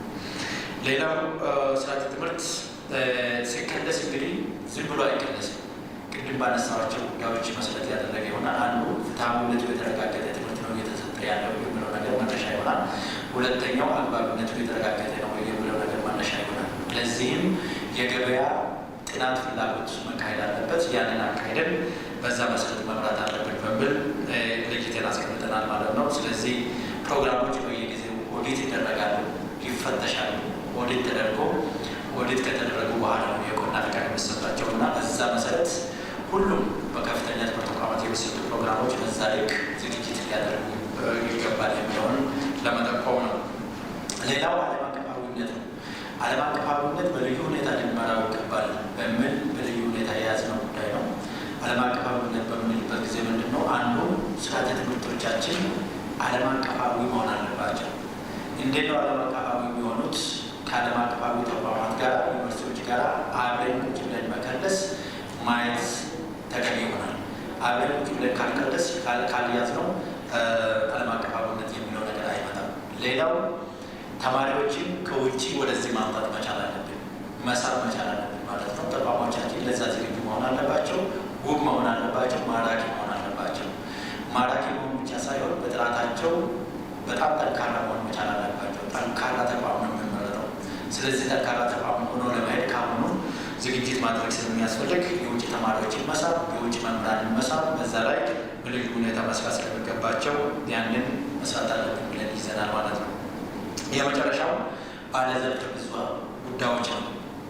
ሌላው ስርዓተ ትምህርት ሲከለስ እንግዲህ ዝም ብሎ አይከለስም። ቅድም ባነሳቸው ጉዳዮች መሰረት ያደረገ ይሆናል። አንዱ ፍትሐዊነቱ የተረጋገጠ ትምህርት ነው እየተሰጠ ያለው የሚለው ነገር መነሻ ይሆናል። ሁለተኛው አግባብነቱ የተረጋገጠ ነው የሚለው ነገር መነሻ ይሆናል። ለዚህም የገበያ ጥናት ፍላጎት መካሄድ አለበት። ያንን አካሄደን በዛ መሰረት መምራት አለብን በሚል ለይተን አስቀምጠናል ማለት ነው። ስለዚህ ፕሮግራሞች በየጊዜው ኦዲት ይደረጋሉ፣ ይፈተሻሉ። ኦዲት ተደርጎ ኦዲት ከተደረጉ በኋላ ነው የእውቅና ፈቃድ የሚሰጣቸው እና በዛ መሰረት ሁሉም በከፍተኛ ትምህርት ተቋማት የሚሰጡ ፕሮግራሞች በዛ ልክ ዝግጅት ሊያደርጉ ይገባል የሚለውን ለመጠቆም ነው። ሌላው ዓለም አቀፋዊነት ነው። ዓለም አቀፋዊነት በልዩ ሁኔታ ሊመራው ይገባል በሚል በልዩ ሁኔታ የያዝነው ጉዳይ ነው። ዓለም አቀፋዊነት በምንልበት ጊዜ ምንድን ነው? አንዱ ስርዓተ ትምህርቶቻችን ዓለም አቀፋዊ መሆን አለባቸው። እንዴት ነው ዓለም አቀፋዊ የሚሆኑት? ከዓለም አቀፋዊ ተቋማት ጋር ዩኒቨርሲቲዎች ጋር አብረን ቁጭ ብለን መከለስ ማየት ተገቢ ይሆናል። አብረን ቁጭ ብለን ካልከለስ ካልያዝነው ዓለም አቀፋዊነት የሚለው ነገር አይመጣም። ሌላው ተማሪዎችን ከውጭ ወደዚህ ማምጣት መቻል አለብን፣ መሳብ መቻል አለብን ማለት ነው። ተቋሞቻችን ለዛ ዝግጁ መሆን አለባቸው፣ ውብ መሆን አለባቸው፣ ማራኪ መሆን አለባቸው። ማራኪ መሆን ብቻ ሳይሆን በጥራታቸው በጣም ጠንካራ መሆን መቻል አለባቸው። ጠንካራ ተቋም ነው የምንመረጠው። ስለዚህ ጠንካራ ተቋም ሆኖ ለመሄድ ካሁኑ ዝግጅት ማድረግ ስለሚያስፈልግ የውጭ ተማሪዎችን መሳብ፣ የውጭ መምህራንን መሳብ፣ በዛ ላይ በልዩ ሁኔታ መስራት ስለሚገባቸው ያንን መስራት አለብን ብለን ይዘናል ማለት ነው። የመጨረሻው ባለዘርፈ ብዙ ጉዳዮች ነው።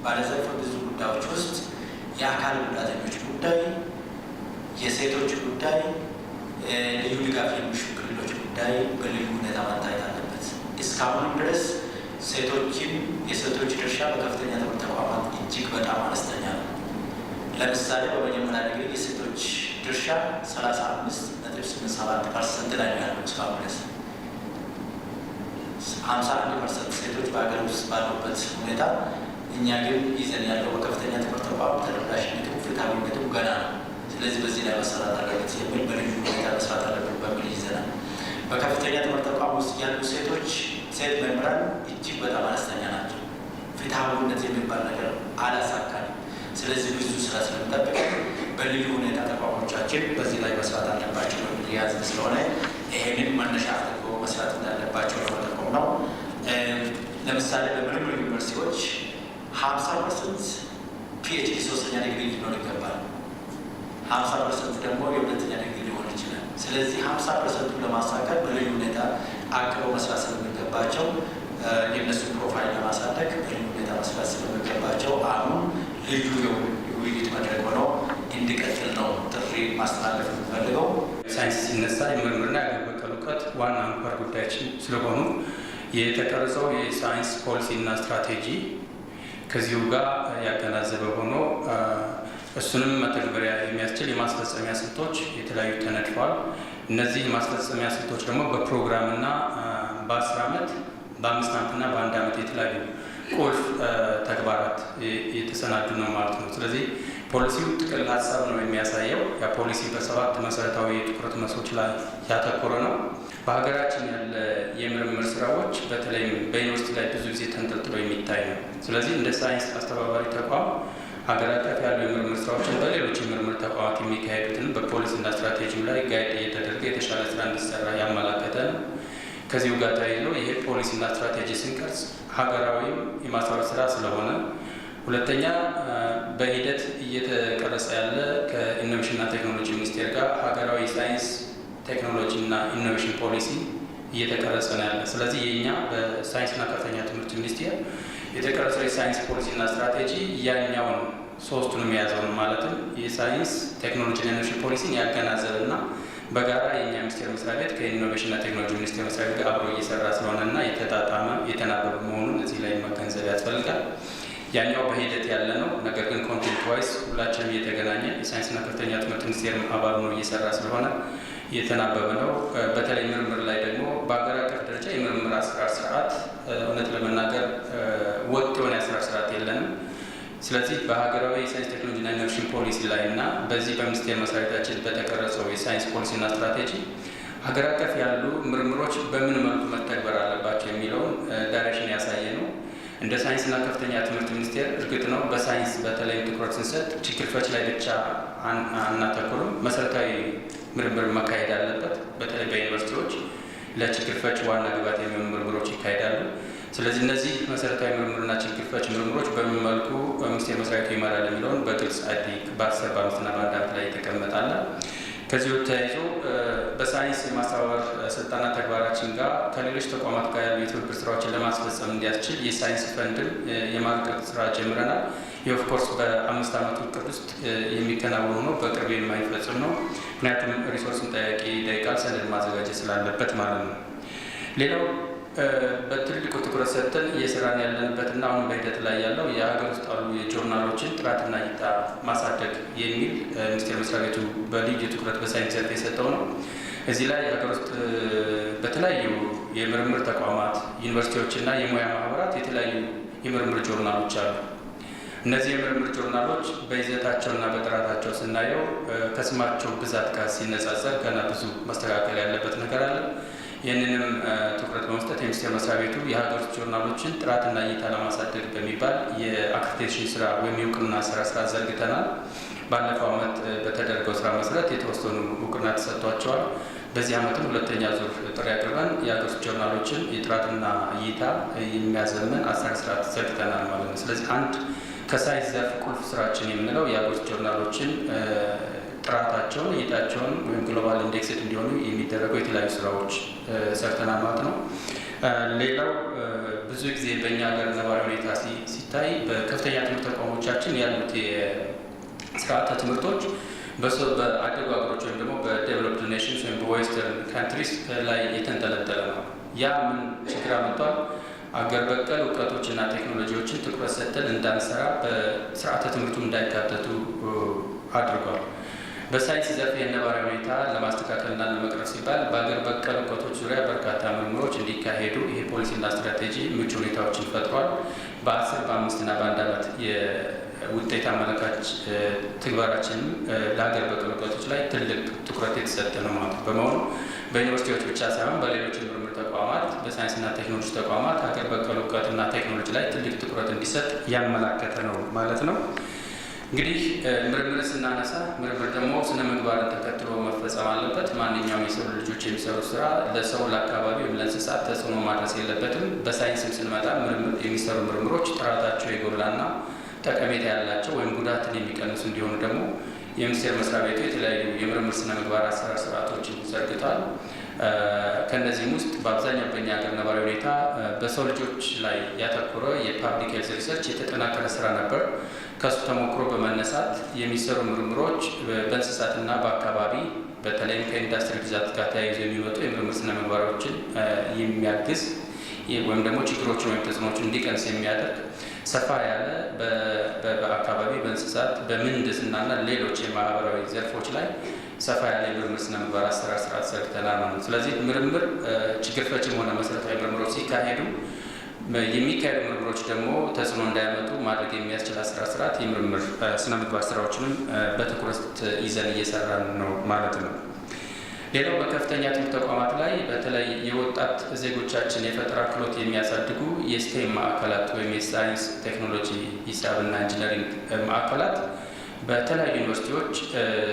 ባለዘርፈ ብዙ ጉዳዮች ውስጥ የአካል ጉዳተኞች ጉዳይ፣ የሴቶች ጉዳይ፣ ልዩ ድጋፍ የሚሹ ክልሎች ጉዳይ በልዩ ሁኔታ መታየት አለበት። እስካሁንም ድረስ የሴቶች ድርሻ በከፍተኛ ትምህርት ተቋማት እጅግ በጣም አነስተኛ ነው። ለምሳሌ በመጀመሪያ ዲግሪ የሴቶች ድርሻ 35.87% ላይ ነው ያለው እስካሁን ድረስ 51% ሴቶች በሀገር ውስጥ ባሉበት ሁኔታ፣ እኛ ግን ይዘን ያለው በከፍተኛ ትምህርት ተቋም ተደራሽነቱ ፍትሐዊነቱ ገና ነው። ስለዚህ በዚህ ላይ መሰራት አለበት የሚል በልዩ ሁኔታ መስራት አለበት በሚል ይዘናል። በከፍተኛ ትምህርት ተቋም ውስጥ ያሉ ሴት መምህራን እጅግ በጣም አነስተኛ ናቸው። ፍትሐዊነት የሚባል ነገር አላሳካንም። ስለዚህ ብዙ ስራ ስለምጠብቅ በልዩ ሁኔታ ተቋሞቻችን በዚህ ላይ መስራት አለባቸው በሚል የያዝን ስለሆነ ይሄንን መነሻ አድርጎ መስራት እንዳለባቸው ለመጠቆም ነው። ለምሳሌ በምርምር ዩኒቨርሲቲዎች 50% ፒኤችዲ ሶስተኛ ዲግሪ ሊሆን ይገባል። 50% ደግሞ የሁለተኛ ዲግሪ ሊሆን ይችላል። ስለዚህ 50%ቱን ለማሳካት በልዩ ሁኔታ አቅበው መስራት ስለሚገባቸው የእነሱን ፕሮፋይል ለማሳደግ በልዩ ሁኔታ መስራት ስለሚገባቸው አሁን ልዩ የውይይት መድረክ ሆነው እንዲቀጥል ነው ጥሪ ማስተላለፍ የምፈልገው። ሳይንስ ሲነሳ የምርምርና የሀገር በቀል እውቀት ዋና አንኳር ጉዳያችን ስለሆኑ የተቀረጸው የሳይንስ ፖሊሲና ስትራቴጂ ከዚሁ ጋር ያገናዘበ ሆኖ እሱንም መተግበሪያ የሚያስችል የማስፈጸሚያ ስልቶች የተለያዩ ተነድፈዋል። እነዚህ የማስፈጸሚያ ስልቶች ደግሞ በፕሮግራምና በ10 ዓመት በ5 ዓመትና በ1 ዓመት የተለያዩ ቁልፍ ተግባራት የተሰናዱ ነው ማለት ነው። ስለዚህ ፖሊሲው ጥቅል ሀሳብ ነው የሚያሳየው። ያ ፖሊሲ በ7 መሰረታዊ የትኩረት መስኮች ላይ ያተኮረ ነው። በሀገራችን ያለ የምርምር ስራዎች በተለይም በዩኒቨርሲቲ ላይ ብዙ ጊዜ ተንጠልጥሎ የሚታይ ነው። ስለዚህ እንደ ሳይንስ አስተባባሪ ተቋም ሀገር አቀፍ ያሉ የምርምር ስራዎችን በሌሎች የምርምር ተቋማት የሚካሄዱትን በፖሊሲና ስትራቴጂው ላይ ጋይድ እየተደረገ የተሻለ ስራ እንዲሰራ ያመላከተ ነው። ከዚሁ ጋር ተያይዞ ይሄ ፖሊሲና ስትራቴጂ ስንቀርጽ ሀገራዊ የማስታወቅ ስራ ስለሆነ፣ ሁለተኛ በሂደት እየተቀረጸ ያለ ከኢኖቬሽንና ቴክኖሎጂ ሚኒስቴር ጋር ሀገራዊ ሳይንስ ቴክኖሎጂና ኢኖቬሽን ፖሊሲ እየተቀረጸ ነው ያለ። ስለዚህ የኛ በሳይንስና ከፍተኛ ትምህርት ሚኒስቴር የተቀረጸው የሳይንስ ፖሊሲና ስትራቴጂ ያኛውን ሶስቱንም የያዘውን ማለትም የሳይንስ ቴክኖሎጂና ኢኖቬሽን ፖሊሲን ያገናዘበና በጋራ የኛ ሚኒስቴር መስሪያ ቤት ከኢኖቬሽንና ቴክኖሎጂ ሚኒስቴር መስሪያ ቤት ጋር አብሮ እየሰራ ስለሆነና የተጣጣመ የተናበበ መሆኑን እዚህ ላይ መገንዘብ ያስፈልጋል። ያኛው በሂደት ያለ ነው። ነገር ግን ኮንቴንት ዋይስ ሁላችንም እየተገናኘ የሳይንስና ከፍተኛ ትምህርት ሚኒስቴር አባል ነው እየሰራ ስለሆነ እየተናበበ ነው። በተለይ ምርምር ላይ ደግሞ በሀገር አቀፍ ደረጃ የምርምር አሰራር ስርዓት እውነት ለመናገር ወጥ የሆነ የአሰራር ስርዓት የለንም። ስለዚህ በሀገራዊ የሳይንስ ቴክኖሎጂና ኢኖቬሽን ፖሊሲ ላይ እና በዚህ በሚኒስቴር መስሪያ ቤታችን በተቀረጸው የሳይንስ ፖሊሲና ስትራቴጂ ሀገር አቀፍ ያሉ ምርምሮች በምን መልኩ መተግበር አለባቸው የሚለውን ዳይሬክሽን ያሳየ ነው። እንደ ሳይንስና ከፍተኛ ትምህርት ሚኒስቴር እርግጥ ነው በሳይንስ በተለይ ትኩረት ስንሰጥ ችግር ፈች ላይ ብቻ አናተኩርም። መሰረታዊ ምርምር መካሄድ አለበት። በተለይ በዩኒቨርሲቲዎች ለችግር ፈች ዋና ግባት የሚሆኑ ምርምሮች ይካሄዳሉ። ስለዚህ እነዚህ መሰረታዊ ምርምርና ችግር ፈች ምርምሮች በምን መልኩ ሚኒስቴር መስሪያ ቤቱ ይመራል የሚለውን በግልጽ በ10 በ5ና በ1 ላይ የተቀመጣለ። ከዚሁ ተያይዞ በሳይንስ የማስተባበር ስልጠና ተግባራችን ጋር ከሌሎች ተቋማት ጋር ያሉ የትብብር ስራዎችን ለማስፈጸም እንዲያስችል የሳይንስ ፈንድም የማርቀቅ ስራ ጀምረናል። የኦፍኮርስ በ5 ዓመት እቅድ ውስጥ የሚከናወኑ ነው፣ በቅርብ የማይፈጽም ነው። ምክንያቱም ሪሶርስን ጠያቂ ይጠይቃል፣ ሰነድ ማዘጋጀት ስላለበት ማለት ነው። ሌላው በትልቁ ትኩረት ሰጥተን እየሰራን ያለንበትና አሁን በሂደት ላይ ያለው የሀገር ውስጥ አሉ የጆርናሎችን ጥራትና እይታ ማሳደግ የሚል ሚኒስቴር መስሪያ ቤቱ በልዩ ትኩረት በሳይንስ ዘርፍ የሰጠው ነው። እዚህ ላይ የሀገር ውስጥ በተለያዩ የምርምር ተቋማት ዩኒቨርሲቲዎችና የሙያ ማህበራት የተለያዩ የምርምር ጆርናሎች አሉ። እነዚህ የምርምር ጆርናሎች በይዘታቸውና በጥራታቸው ስናየው ከስማቸው ብዛት ጋር ሲነጻጸር ገና ብዙ መስተካከል ያለበት ነገር አለ። ይህንንም ትኩረት በመስጠት የሚኒስቴር መስሪያ ቤቱ የሀገር ውስጥ ጆርናሎችን ጥራትና እይታ ለማሳደግ በሚባል የአክሬዲቴሽን ስራ ወይም የእውቅና ስራ ዘርግተናል። ባለፈው ዓመት በተደረገው ስራ መሰረት የተወሰኑ እውቅና ተሰጥቷቸዋል። በዚህ ዓመትም ሁለተኛ ዙር ጥሪ አቅርበን የሀገር ውስጥ ጆርናሎችን የጥራትና እይታ የሚያዘምን አሰራር ስርዓት ዘርግተናል ማለት ነው። ስለዚህ አንድ ከሳይንስ ዘርፍ ቁልፍ ስራችን የምንለው የሀገር ውስጥ ጆርናሎችን ጥራታቸውን እይታቸውን ወይም ግሎባል ኢንዴክስድ እንዲሆኑ የሚደረጉ የተለያዩ ስራዎች ሰርተናል ማለት ነው። ሌላው ብዙ ጊዜ በእኛ ሀገር ነባራዊ ሁኔታ ሲታይ በከፍተኛ ትምህርት ተቋሞቻችን ያሉት የስርዓተ ትምህርቶች በአደጉ ሀገሮች ወይም ደግሞ በዴቨሎፕድ ኔሽንስ ወይም በዌስተርን ካንትሪስ ላይ የተንጠለጠለ ነው። ያ ምን ችግር አመጣል? አገር በቀል እውቀቶችና ቴክኖሎጂዎችን ትኩረት ሰጥተን እንዳንሰራ በስርዓተ ትምህርቱ እንዳይካተቱ አድርጓል። በሳይንስ ዘርፍ የነባራዊ ሁኔታ ለማስተካከልና ለመቅረፍ ሲባል በአገር በቀል እውቀቶች ዙሪያ በርካታ ምርምሮች እንዲካሄዱ ይሄ ፖሊሲና ስትራቴጂ ምቹ ሁኔታዎችን ፈጥሯል። በ10 በ5ና በ1 ዓመት የውጤት አመለካች ትግበራችንም ለሀገር በቀል እውቀቶች ላይ ትልቅ ትኩረት የተሰጠ ነው ማለት በመሆኑ በዩኒቨርሲቲዎች ብቻ ሳይሆን በሌሎች ምርምር ተቋማት በሳይንስና ቴክኖሎጂ ተቋማት ሀገር በቀል እውቀትና ቴክኖሎጂ ላይ ትልቅ ትኩረት እንዲሰጥ ያመላከተ ነው ማለት ነው። እንግዲህ ምርምር ስናነሳ ምርምር ደግሞ ስነ ምግባርን ተከትሎ መፈጸም አለበት። ማንኛውም የሰው ልጆች የሚሰሩት ስራ ለሰው ለአካባቢ ወይም ለእንስሳት ተጽዕኖ ማድረስ የለበትም። በሳይንስም ስንመጣ የሚሰሩ ምርምሮች ጥራታቸው የጎላና ጠቀሜታ ያላቸው ወይም ጉዳትን የሚቀንሱ እንዲሆኑ ደግሞ የሚኒስቴር መስሪያ ቤቱ የተለያዩ የምርምር ስነ ምግባር አሰራር ስርዓቶችን ዘርግቷል። ከእነዚህም ውስጥ በአብዛኛው በእኛ ሀገር ነባራዊ ሁኔታ በሰው ልጆች ላይ ያተኮረ የፓብሊክ ሄልዝ ሪሰርች የተጠናከረ ስራ ነበር። ከሱ ተሞክሮ በመነሳት የሚሰሩ ምርምሮች በእንስሳትና በአካባቢ በተለይም ከኢንዱስትሪ ብዛት ጋር ተያይዞ የሚመጡ የምርምር ስነ ምግባሮችን የሚያግዝ ወይም ደግሞ ችግሮችን ወይም ተጽዕኖችን እንዲቀንስ የሚያደርግ ሰፋ ያለ በአካባቢ በእንስሳት በምህንድስናና ሌሎች የማህበራዊ ዘርፎች ላይ ሰፋ ያለ የምርምር ስነ ምግባር አሰራር ስርዓት ዘርግተናል ማለት ነው። ስለዚህ ምርምር ችግር ፈችም ሆነ መሰረታዊ ምርምሮች ሲካሄዱ የሚካሄዱ ምርምሮች ደግሞ ተጽዕኖ እንዳያመጡ ማድረግ የሚያስችል አሰራር ስርዓት የምርምር ስነ ምግባር ስራዎችንም በትኩረት ይዘን እየሰራን ነው ማለት ነው። ሌላው በከፍተኛ ትምህርት ተቋማት ላይ በተለይ የወጣት ዜጎቻችን የፈጠራ ክህሎት የሚያሳድጉ የስቴም ማዕከላት ወይም የሳይንስ ቴክኖሎጂ፣ ሂሳብና ኢንጂነሪንግ ማዕከላት በተለያዩ ዩኒቨርሲቲዎች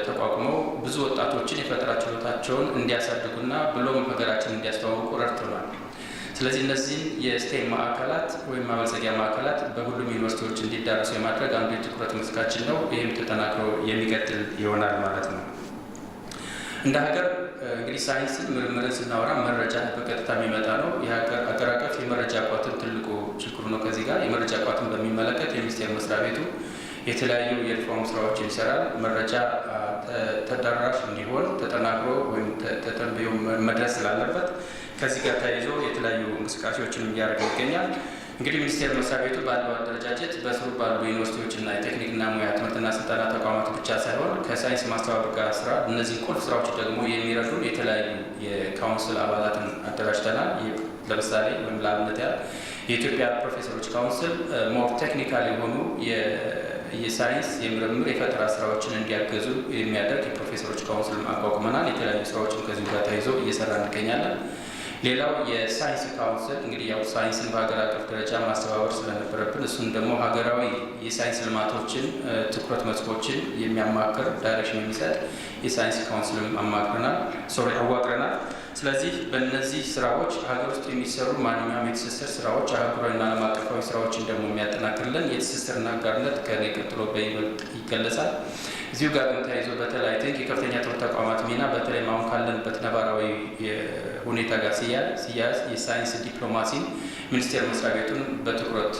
ተቋቁመው ብዙ ወጣቶችን የፈጠራ ችሎታቸውን እንዲያሳድጉና ብሎም ሀገራችን እንዲያስተዋውቁ ረድተዋል። ስለዚህ እነዚህን የስቴም ማዕከላት ወይም ማበልጸጊያ ማዕከላት በሁሉም ዩኒቨርሲቲዎች እንዲዳረሱ የማድረግ አንዱ የትኩረት መስካችን ነው። ይህም ተጠናክሮ የሚቀጥል ይሆናል ማለት ነው። እንደ ሀገር እንግዲህ ሳይንስን ምርምርን ስናወራ መረጃ በቀጥታ የሚመጣ ነው። የሀገር አቀፍ የመረጃ ቋትን ትልቁ ችግሩ ነው። ከዚህ ጋር የመረጃ ቋትን በሚመለከት የሚኒስቴር መስሪያ ቤቱ የተለያዩ የሪፎርም ስራዎችን ይሰራል። መረጃ ተደራሽ እንዲሆን ተጠናክሮ ወይም ተተንብዮ መድረስ ስላለበት ከዚህ ጋር ተያይዞ የተለያዩ እንቅስቃሴዎችን እያደረገ ይገኛል። እንግዲህ ሚኒስቴር መስሪያ ቤቱ ባለው አደረጃጀት በስሩ ባሉ ዩኒቨርሲቲዎችና የቴክኒክና ሙያ ትምህርትና ስልጠና ተቋማት ብቻ ሳይሆን ከሳይንስ ማስተባበር ጋር ስራ እነዚህ ቁልፍ ስራዎች ደግሞ የሚረዱ የተለያዩ የካውንስል አባላትን አደራጅተናል። ለምሳሌ ወይም ለአብነት ያህል የኢትዮጵያ ፕሮፌሰሮች ካውንስል ሞር ቴክኒካል የሆኑ የሳይንስ የምርምር የፈጠራ ስራዎችን እንዲያገዙ የሚያደርግ የፕሮፌሰሮች ካውንስል አቋቁመናል። የተለያዩ ስራዎችን ከዚሁ ጋር ተያይዞ እየሰራ እንገኛለን። ሌላው የሳይንስ ካውንስል እንግዲህ ያው ሳይንስን በሀገር አቀፍ ደረጃ ማስተባበር ስለነበረብን እሱን ደግሞ ሀገራዊ የሳይንስ ልማቶችን ትኩረት መስኮችን የሚያማክር ዳይሬክሽን የሚሰጥ የሳይንስ ካውንስልም አዋቅረናል። ስለዚህ በእነዚህ ስራዎች ሀገር ውስጥ የሚሰሩ ማንኛውም የትስስር ስራዎች አህጉራዊና ዓለም አቀፋዊ ስራዎችን ደግሞ የሚያጠናክርልን የትስስርና አጋርነት ከኔ ቀጥሎ በይበልጥ ይገለጻል። እዚሁ ጋር ግን ተያይዞ በተለይ የከፍተኛ ትምህርት ተቋማት ሚና በተለይም አሁን ካለንበት ነባራዊ ሁኔታ ጋር ሲያዝ የሳይንስ ዲፕሎማሲን ሚኒስቴር መስሪያ ቤቱን በትኩረት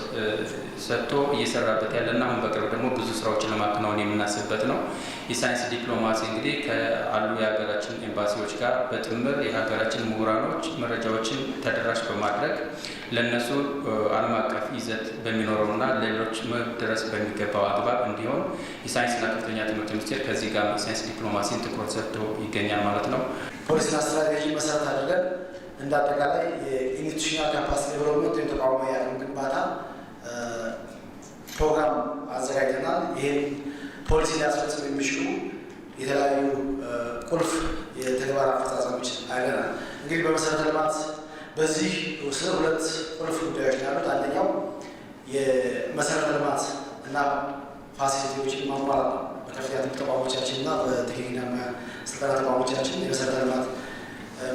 ሰጥቶ እየሰራበት ያለና አሁን በቅርብ ደግሞ ብዙ ስራዎችን ለማከናወን የምናስብበት ነው። የሳይንስ ዲፕሎማሲ እንግዲህ ከአሉ የሀገራችን ኤምባሲዎች ጋር በጥምር የሀገራችን ምሁራኖች መረጃዎችን ተደራሽ በማድረግ ለእነሱ ዓለም አቀፍ ይዘት በሚኖረውና ሌሎች መድረስ በሚገባው አግባብ እንዲሆን የሳይንስና ከፍተኛ ትምህርት ሚኒስቴር ከዚህ ጋር የሳይንስ ዲፕሎማሲን ትኩረት ሰጥቶ ይገኛል ማለት ነው። ፖሊሲና ስትራቴጂ መሰረት አድርገን እንደ አጠቃላይ የኢንስቲቱሽናል ካፓሲቲ ዴቨሎፕመንት ወይም ተቋማዊ አቅም ግንባታ ፕሮግራም አዘጋጅተናል። ይህም ፖሊሲ ሊያስፈጽሙ የሚችሉ የተለያዩ ቁልፍ የተግባር አፈጻጸሞች አድርገናል። እንግዲህ በመሰረተ ልማት በዚህ ስር ሁለት ቁልፍ ጉዳዮች ያሉት፣ አንደኛው የመሰረተ ልማት እና ፋሲሊቲዎችን ማሟላት ነው። በከፍተኛ ትምህርት ተቋሞቻችን እና በቴክኒክና ሙያ ስልጠና ተቋሞቻችን የመሰረተ ልማት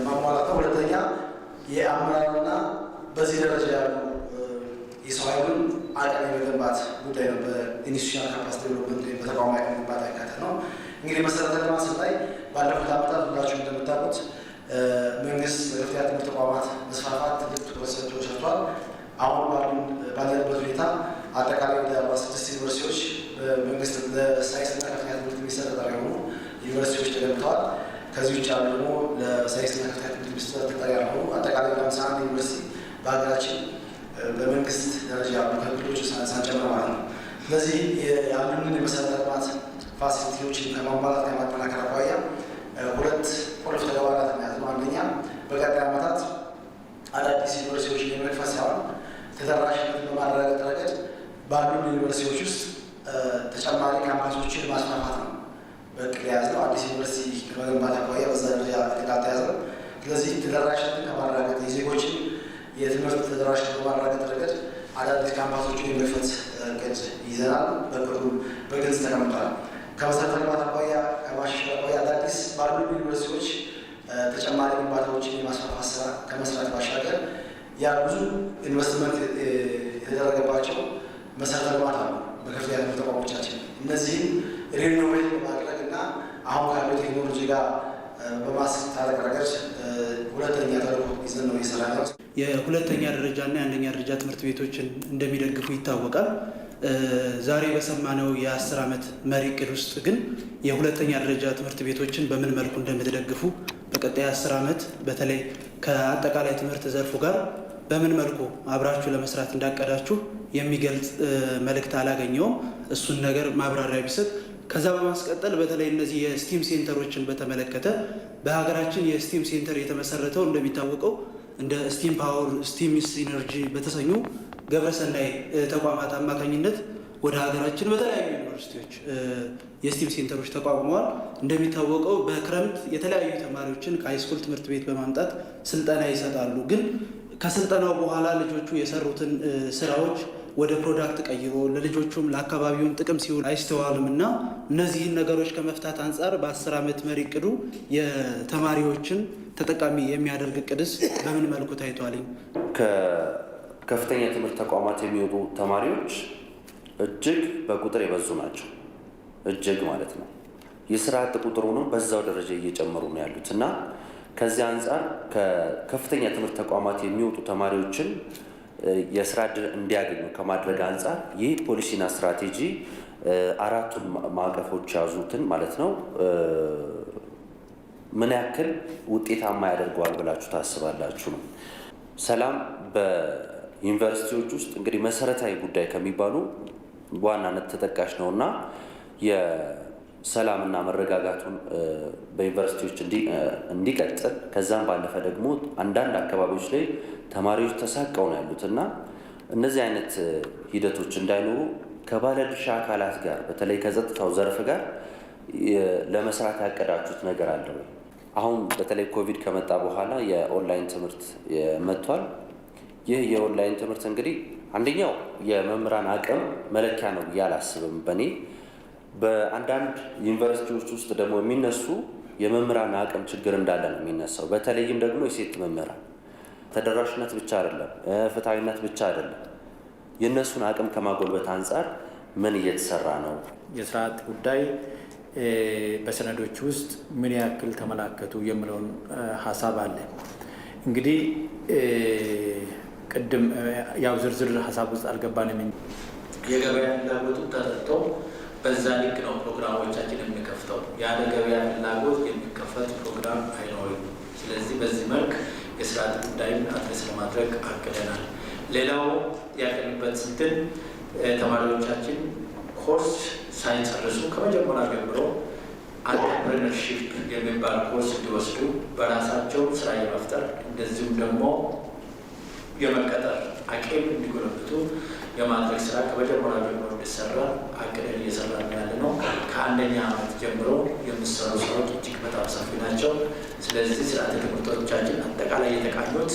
ማሟላት ነው። ሁለተኛ የአመራርና በዚህ ደረጃ ያሉ የሰው ኃይሉን አቅም የመገንባት ጉዳይ ነው። በኢንስቲቱሽናል ካፓሲቲ ዴቨሎፕመንት ወይም በተቋማዊ አቅም ግንባታ ያካተተ ነው። እንግዲህ መሰረተ ልማት ስናይ ባለፉት ዓመታት ሁላችሁ እንደምታውቁት መንግስት በከፍተኛ ትምህርት ተቋማት መስፋፋት ትልቅ ትኩረት ሰጥቶ ሰርቷል። አሁን ባለንበት ሁኔታ አጠቃላይ ወደ 46 ዩኒቨርሲቲዎች በመንግስት ለሳይንስና ከፍተኛ ትምህርት ሚኒስቴር ተጠሪ የሆኑ ዩኒቨርሲቲዎች ተገንብተዋል። ከዚህ ውጭ ያሉ ደግሞ ለሳይንስና ከፍተኛ ትምህርት ሚኒስቴር ተጠሪ ያልሆኑ አጠቃላይ ለ51 ዩኒቨርሲቲ በሀገራችን በመንግስት ደረጃ ያሉ ክልሎች ሳንጨምር ማለት ነው። ስለዚህ ያሉንን የመሰረተ ልማት ፋሲሊቲዎችን ከማሟላት ከማጠናከር አኳያ ሁለት ቁልፍ ተግባራት መያዝ ነው። አንደኛ በቀጣይ ዓመታት አዳዲስ ዩኒቨርሲቲዎችን የመክፈት ሳይሆን ተደራሽነትን በማረጋገጥ ረገድ ባሉ ዩኒቨርሲቲዎች ውስጥ ተጨማሪ ካምፓሶችን ማስፋፋት ነው በእቅድ የያዝነው። አዲስ ዩኒቨርሲቲ ከመገንባት አኳያ በዛ ደረጃ እቅድ አልተያዘም። ስለዚህ ተደራሽነትን ከማረጋገጥ የዜጎችን የትምህርት ተደራሽነት በማረጋገጥ ረገድ አዳዲስ ካምፓሶችን የመክፈት እቅድ ይዘናል። በቅዱ በግልጽ ተቀምጧል። ከመሰረተ ልማት አኳያ ከማሻሻል አኳያ አዳዲስ ባሉ ዩኒቨርሲቲዎች ተጨማሪ ግንባታዎችን የማስፋፋት ስራ ከመስራት ባሻገር ያ ብዙ ኢንቨስትመንት የተደረገባቸው መሰረተ ልማት አሉ በከፍተኛ ትምህርት ተቋሞቻችን። እነዚህም ሪኖቬት በማድረግ እና አሁን ካለው ቴክኖሎጂ ጋር በማስታረቅ ረገድ ሁለተኛ ተልዕኮ ይዘን ነው እየሰራ ነው። የሁለተኛ ደረጃ እና የአንደኛ ደረጃ ትምህርት ቤቶችን እንደሚደግፉ ይታወቃል። ዛሬ በሰማነው የ10 ዓመት መሪ ዕቅድ ውስጥ ግን የሁለተኛ ደረጃ ትምህርት ቤቶችን በምን መልኩ እንደምትደግፉ በቀጣይ 10 ዓመት በተለይ ከአጠቃላይ ትምህርት ዘርፉ ጋር በምን መልኩ አብራችሁ ለመስራት እንዳቀዳችሁ የሚገልጽ መልእክት አላገኘውም። እሱን ነገር ማብራሪያ ቢሰጥ። ከዛ በማስቀጠል በተለይ እነዚህ የስቲም ሴንተሮችን በተመለከተ በሀገራችን የስቲም ሴንተር የተመሰረተው እንደሚታወቀው እንደ ስቲም ፓወር፣ ስቲም ኢነርጂ በተሰኙ ግብረሰናይ ተቋማት አማካኝነት ወደ ሀገራችን በተለያዩ ዩኒቨርሲቲዎች የስቲም ሴንተሮች ተቋቁመዋል። እንደሚታወቀው በክረምት የተለያዩ ተማሪዎችን ከሃይስኩል ትምህርት ቤት በማምጣት ስልጠና ይሰጣሉ። ግን ከስልጠናው በኋላ ልጆቹ የሰሩትን ስራዎች ወደ ፕሮዳክት ቀይሮ ለልጆቹም ለአካባቢውም ጥቅም ሲውል አይስተዋልም እና እነዚህን ነገሮች ከመፍታት አንጻር በ10 ዓመት መሪ ዕቅዱ የተማሪዎችን ተጠቃሚ የሚያደርግ ዕቅድስ በምን መልኩ ታይቷልኝ? ከከፍተኛ ትምህርት ተቋማት የሚወጡ ተማሪዎች እጅግ በቁጥር የበዙ ናቸው። እጅግ ማለት ነው። የስራ አጥ ቁጥሩንም በዛው ደረጃ እየጨመሩ ነው ያሉት እና ከዚህ አንጻር ከከፍተኛ ትምህርት ተቋማት የሚወጡ ተማሪዎችን የስራ ዕድል እንዲያገኙ ከማድረግ አንጻር ይህ ፖሊሲና ስትራቴጂ አራቱን ማዕቀፎች ያዙትን ማለት ነው ምን ያክል ውጤታማ ያደርገዋል ብላችሁ ታስባላችሁ ነው? ሰላም በዩኒቨርሲቲዎች ውስጥ እንግዲህ መሰረታዊ ጉዳይ ከሚባሉ በዋናነት ተጠቃሽ ነውና የሰላምና መረጋጋቱን በዩኒቨርሲቲዎች እንዲቀጥል ከዛም ባለፈ ደግሞ አንዳንድ አካባቢዎች ላይ ተማሪዎች ተሳቀው ነው ያሉትና እነዚህ አይነት ሂደቶች እንዳይኖሩ ከባለድርሻ አካላት ጋር በተለይ ከጸጥታው ዘርፍ ጋር ለመስራት ያቀዳችሁት ነገር አለ ወይ? አሁን በተለይ ኮቪድ ከመጣ በኋላ የኦንላይን ትምህርት መጥቷል። ይህ የኦንላይን ትምህርት እንግዲህ አንደኛው የመምህራን አቅም መለኪያ ነው ብዬ አላስብም በእኔ። በአንዳንድ ዩኒቨርሲቲዎች ውስጥ ደግሞ የሚነሱ የመምህራን አቅም ችግር እንዳለ ነው የሚነሳው። በተለይም ደግሞ የሴት መምህራን ተደራሽነት ብቻ አይደለም፣ ፍትሐዊነት ብቻ አይደለም። የእነሱን አቅም ከማጎልበት አንጻር ምን እየተሰራ ነው? የስራ አጥ ጉዳይ በሰነዶች ውስጥ ምን ያክል ተመላከቱ የሚለውን ሀሳብ አለ። እንግዲህ ቅድም ያው ዝርዝር ሀሳብ ውስጥ አልገባንም። የገበያ ፍላጎቱ ተጠርቶ በዛ ልክ ነው ፕሮግራሞቻችን የምንከፍተው። ያለ ገበያ ፍላጎት የሚከፈት ፕሮግራም አይኖርም። ስለዚህ በዚህ መልክ የስራ አጥ ጉዳይን አድሬስ ለማድረግ አቅደናል። ሌላው ያቀንበት እንትን ተማሪዎቻችን ኮርስ ሳይጨርሱ ከመጀመሪያ ጀምሮ አንትረፕረነርሺፕ የሚባል ኮርስ እንዲወስዱ በራሳቸው ስራ የመፍጠር እንደዚሁም ደግሞ የመቀጠር አቅም እንዲጎለብቱ የማድረግ ስራ ከመጀመሪያ ጀምሮ እንዲሰራ አቅደን እየሰራን ያለ ነው። ከአንደኛ ዓመት ጀምሮ የሚሰሩ ስራዎች እጅግ በጣም ሰፊ ናቸው። ስለዚህ ስርዓተ ትምህርቶቻችን አጠቃላይ የተቃኙት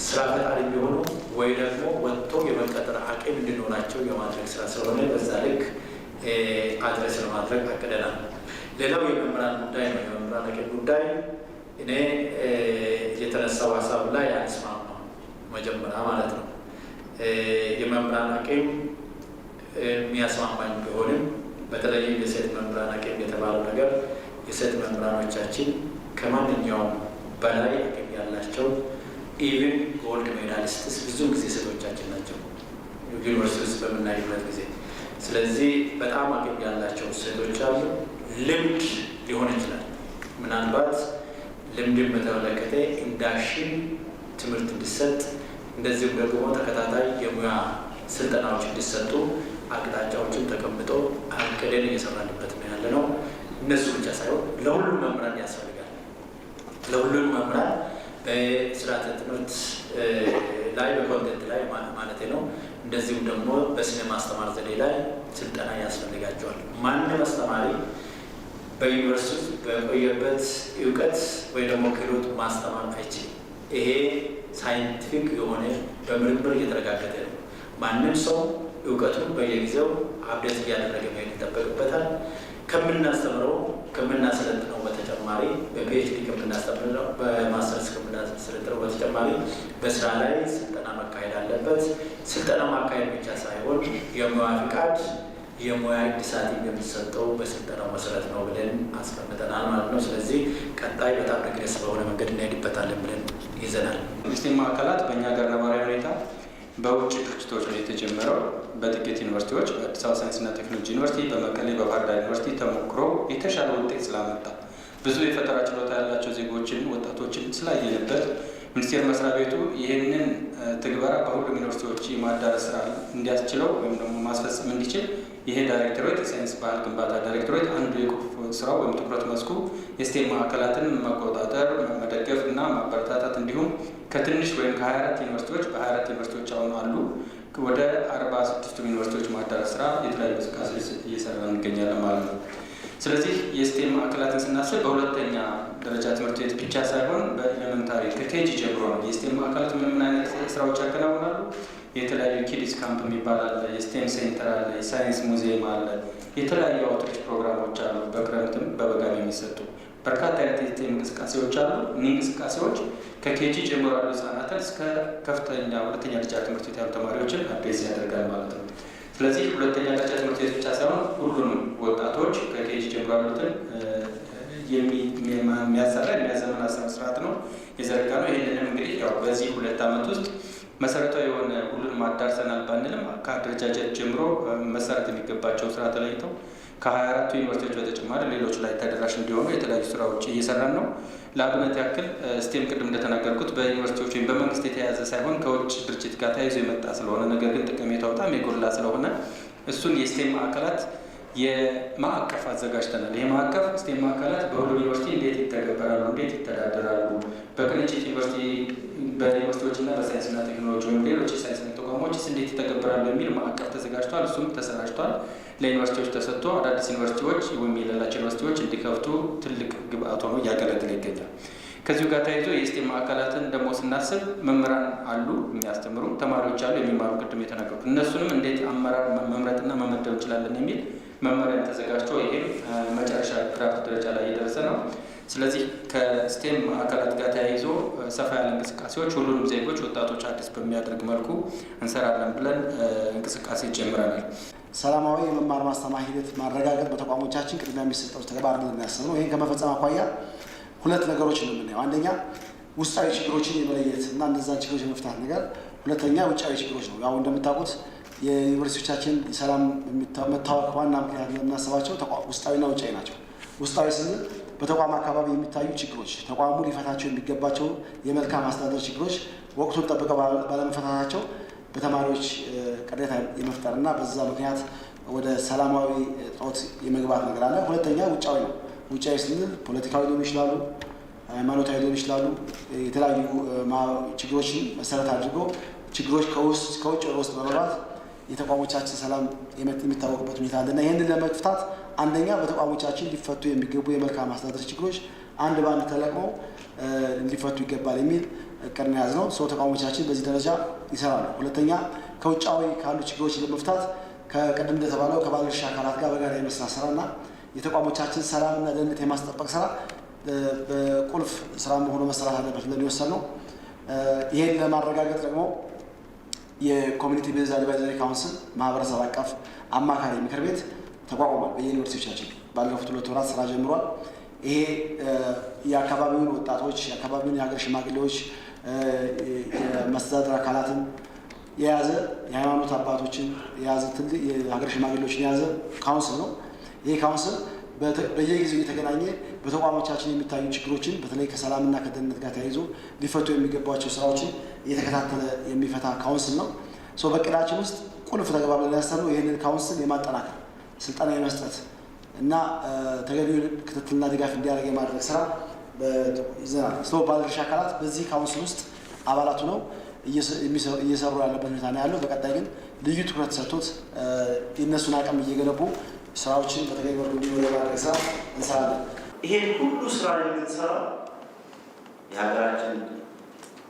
ስራ ፈጣሪ እንዲሆኑ ወይ ደግሞ ወጥቶ የመቀጠር አቅም እንዲኖራቸው የማድረግ ስራ ስለሆነ በዛ ልክ አድረስ ለማድረግ አቅደናል። ሌላው የመምህራን ጉዳይ ነው። የመምህራን አቅም ጉዳይ እኔ የተነሳው ሀሳብ ላይ አንስማማ ነው መጀመሪያ ማለት ነው። የመምህራን አቅም የሚያስማማኝ ቢሆንም በተለይም የሴት መምህራን አቅም የተባለው ነገር የሴት መምህራኖቻችን ከማንኛውም በላይ አቅም ያላቸው ኢቭን ጎልድ ሜዳሊስትስ ብዙ ጊዜ ሴቶቻችን ናቸው ዩኒቨርሲቲ ውስጥ በምናይበት ጊዜ። ስለዚህ በጣም አቅም ያላቸው ሴቶች አሉ። ልምድ ሊሆን ይችላል። ምናልባት ልምድን በተመለከተ ኢንዳክሽን ትምህርት እንዲሰጥ እንደዚሁም ደግሞ ተከታታይ የሙያ ስልጠናዎች እንዲሰጡ አቅጣጫዎችን ተቀምጦ አቅደን እየሰራንበት ነው ያለ ነው። እነሱ ብቻ ሳይሆን ለሁሉም መምህራን ያስፈልጋል። ለሁሉም መምህራን በስርዓተ ትምህርት ላይ በኮንቴንት ላይ ማለት ነው። እንደዚሁም ደግሞ በስነ ማስተማር ዘዴ ላይ ስልጠና ያስፈልጋቸዋል። ማንም አስተማሪ በዩኒቨርሲቲ በቆየበት እውቀት ወይ ደግሞ ክህሎት ማስተማር አይችልም። ይሄ ሳይንቲፊክ የሆነ በምርምር እየተረጋገጠ ነው። ማንም ሰው እውቀቱን በየጊዜው አፕዴት እያደረገ መሄድ ይጠበቅበታል። ከምናስተምረው ከምናሰለጥነው በተጨማሪ በፒኤችዲ ከምናስተምረው በማስተርስ ከምናሰለጥነው በተጨማሪ በስራ ላይ ስልጠና መካሄድ አለበት። ስልጠና ማካሄድ ብቻ ሳይሆን የሙያ ፍቃድ የሙያ እድሳት የሚሰጠው በስልጠናው መሰረት ነው ብለን አስቀምጠናል ማለት ነው። ስለዚህ ቀጣይ በጣም ሪግረስ በሆነ መንገድ እንሄድበታለን ብለን ይዘናል። ስቴም ማዕከላት በእኛ ሀገር ነባራዊ ሁኔታ በውጭ ድርጅቶች ነው የተጀመረው። በጥቂት ዩኒቨርሲቲዎች በአዲስ አበባ ሳይንስና ቴክኖሎጂ ዩኒቨርሲቲ፣ በመቀሌ፣ በባህር ዳር ዩኒቨርሲቲ ተሞክሮ የተሻለ ውጤት ስላመጣ ብዙ የፈጠራ ችሎታ ያላቸው ዜጎችን ወጣቶችን ስላየንበት ሚኒስቴር መስሪያ ቤቱ ይህንን ትግበራ በሁሉም ዩኒቨርሲቲዎች የማዳረስ ስራ እንዲያስችለው ወይም ደግሞ ማስፈጸም እንዲችል ይሄ ዳይሬክቶሬት የሳይንስ ባህል ግንባታ ዳይሬክቶሬት አንዱ የቁልፍ ስራው ወይም ትኩረት መስኩ የስቴም ማዕከላትን መቆጣጠር፣ መደገፍ እና ማበረታታት እንዲሁም ከትንሽ ወይም ከ24 ዩኒቨርሲቲዎች በ24 ዩኒቨርሲቲዎች አሁን አሉ ወደ 46 ዩኒቨርሲቲዎች ማዳረስ ስራ የተለያዩ እንቅስቃሴ እየሰራ እንገኛለን ማለት ነው። ስለዚህ የስቴም ማዕከላትን ስናስብ በሁለተኛ ደረጃ ትምህርት ቤት ብቻ ሳይሆን በኤሌመንታሪ ከኬጂ ጀምሮ ነው። የስቴም ማዕከላት ምን አይነት ስራዎች ያከናውናሉ? የተለያዩ ኪድስ ካምፕ የሚባል አለ፣ የስቴም ሴንተር አለ፣ የሳይንስ ሙዚየም አለ፣ የተለያዩ አውትሪች ፕሮግራሞች አሉ። በክረምትም በበጋም የሚሰጡ በርካታ አይነት የስቴም እንቅስቃሴዎች አሉ። እኒህ እንቅስቃሴዎች ከኬጂ ጀምሮ ያሉ ህጻናትን እስከ ከፍተኛ ሁለተኛ ደረጃ ትምህርት ቤት ያሉ ተማሪዎችን አድሬስ ያደርጋል ማለት ነው። ስለዚህ ሁለተኛ ደረጃ ትምህርት ትምህርት ቤት ብቻ ሳይሆን ሁሉንም ወጣቶች ከኬጂ ጀምሮ ያሉትን የሚያሰራ የሚያዘመን ስርዓት ነው የዘረጋ ነው። ይህንንም እንግዲህ ያው በዚህ 2 ዓመት ውስጥ መሰረታዊ የሆነ ሁሉንም አዳርሰናል ባንልም ከአደረጃጀት ጀምሮ መሰረት የሚገባቸው ስራ ተለይተው ከ24ቱ ዩኒቨርሲቲዎች በተጨማሪ ሌሎች ላይ ተደራሽ እንዲሆኑ የተለያዩ ስራዎች እየሰራን ነው። ለአብነት ያክል ስቴም ቅድም እንደተናገርኩት በዩኒቨርሲቲዎች ወይም በመንግስት የተያዘ ሳይሆን ከውጭ ድርጅት ጋር ተያይዞ የመጣ ስለሆነ ነገር ግን ጠቀሜታው በጣም የጎላ ስለሆነ እሱን የስቴም ማዕከላት የማዕቀፍ አዘጋጅተናል። ይህ ማዕቀፍ ስቴም ማዕከላት በሁሉም ዩኒቨርሲቲ እንዴት ይተገበራሉ፣ እንዴት ይተዳደራሉ፣ በቅንጅት በዩኒቨርሲቲዎችና በሳይንስና ቴክኖሎጂ ወይም ሌሎች የሳይንስና ተቋሞችስ እንዴት ይተገበራሉ የሚል ማዕቀፍ ተዘጋጅቷል። እሱም ተሰራጭቷል፣ ለዩኒቨርሲቲዎች ተሰጥቶ አዳዲስ ዩኒቨርሲቲዎች ወይም የሌላቸው ዩኒቨርሲቲዎች እንዲከፍቱ ትልቅ ግብአት ሆኖ እያገለገለ ይገኛል። ከዚሁ ጋር ተያይዞ የስቴም ማዕከላትን ደግሞ ስናስብ መምህራን አሉ የሚያስተምሩ፣ ተማሪዎች አሉ የሚማሩ፣ ቅድም የተናገሩት እነሱንም እንዴት አመራር መምረጥና መመደብ እንችላለን የሚል መመሪያ ተዘጋጅቶ ይሄም መጨረሻ ድራፍት ደረጃ ላይ የደረሰ ነው። ስለዚህ ከስቴም ማዕከላት ጋር ተያይዞ ሰፋ ያለ እንቅስቃሴዎች ሁሉንም ዜጎች ወጣቶች አዲስ በሚያደርግ መልኩ እንሰራለን ብለን እንቅስቃሴ ጀምረናል። ሰላማዊ የመማር ማስተማር ሂደት ማረጋገጥ በተቋሞቻችን ቅድሚያ የሚሰጠው ተግባር ነው የሚያስብ ነው። ይህን ከመፈጸም አኳያ 2 ነገሮች ነው የምናየው። አንደኛ ውስጣዊ ችግሮችን የመለየት እና እነዛን ችግሮች የመፍታት ነገር፣ ሁለተኛ ውጫዊ ችግሮች ነው። ያው እንደምታውቁት የዩኒቨርሲቲዎቻችን ሰላም መታወቅ ዋና ምክንያት የምናስባቸው ውስጣዊና ውጫዊ ናቸው። ውስጣዊ ስንል በተቋም አካባቢ የሚታዩ ችግሮች፣ ተቋሙ ሊፈታቸው የሚገባቸው የመልካም አስተዳደር ችግሮች ወቅቱን ጠብቀው ባለመፈታታቸው በተማሪዎች ቅሬታ የመፍጠርና በዛ ምክንያት ወደ ሰላማዊ እጦት የመግባት ነገር አለ። ሁለተኛ ውጫዊ ነው። ውጫዊ ስንል ፖለቲካዊ ሊሆኑ ይችላሉ፣ ሃይማኖታዊ ሊሆኑ ይችላሉ። የተለያዩ ችግሮችን መሰረት አድርገው ችግሮች ከውጭ ወደ ውስጥ በመግባት የተቋሞቻችን ሰላም የሚታወቅበት ሁኔታ አለና ይህንን ለመፍታት አንደኛ በተቋሞቻችን ሊፈቱ የሚገቡ የመልካም አስተዳደር ችግሮች አንድ በአንድ ተለቅመው ሊፈቱ ይገባል የሚል እቅድ ነው ያዝነው። ሰው ተቋሞቻችን በዚህ ደረጃ ይሰራሉ። ሁለተኛ ከውጫዊ ካሉ ችግሮች ለመፍታት ከቅድም እንደተባለው ከባለድርሻ አካላት ጋር በጋራ የመስራት ስራና የተቋሞቻችን ሰላምና ደህንነት የማስጠበቅ ስራ በቁልፍ ስራ መሆኑ መሰራት አለበት ብለን የወሰንነው። ይሄን ለማረጋገጥ ደግሞ የኮሚኒቲ ቤዝድ አድቫይዘሪ ካውንስል ማህበረሰብ አቀፍ አማካሪ ምክር ቤት ተቋቁሟል። በየዩኒቨርሲቲዎቻችን ባለፉት 2 ወራት ስራ ጀምሯል። ይሄ የአካባቢውን ወጣቶች፣ የአካባቢውን የሀገር ሽማግሌዎች፣ የመስተዳድር አካላትን የያዘ የሃይማኖት አባቶችን የያዘ ትልቅ የሀገር ሽማግሌዎችን የያዘ ካውንስል ነው። ይሄ ካውንስል በየጊዜው እየተገናኘ በተቋሞቻችን የሚታዩ ችግሮችን በተለይ ከሰላምና ከደህንነት ጋር ተያይዞ ሊፈቱ የሚገባቸው ስራዎችን እየተከታተለ የሚፈታ ካውንስል ነው። በእቅዳችን ውስጥ ቁልፍ ተግባር ላይ ያሰብነው ይህንን ካውንስል የማጠናከር ስልጠና የመስጠት እና ተገቢውን ክትትልና ድጋፍ እንዲያደርግ የማድረግ ስራ ይዘናል። ባለድርሻ አካላት በዚህ ካውንስል ውስጥ አባላቱ ነው እየሰሩ ያለበት ሁኔታ ነው ያለው። በቀጣይ ግን ልዩ ትኩረት ሰጥቶት የእነሱን አቅም እየገነቡ ስራዎችን በተገቢ መልኩ እንዲኖሩ የማድረግ ስራ እንሰራለን። ይሄን ሁሉ ስራ የምንሰራው የሀገራችን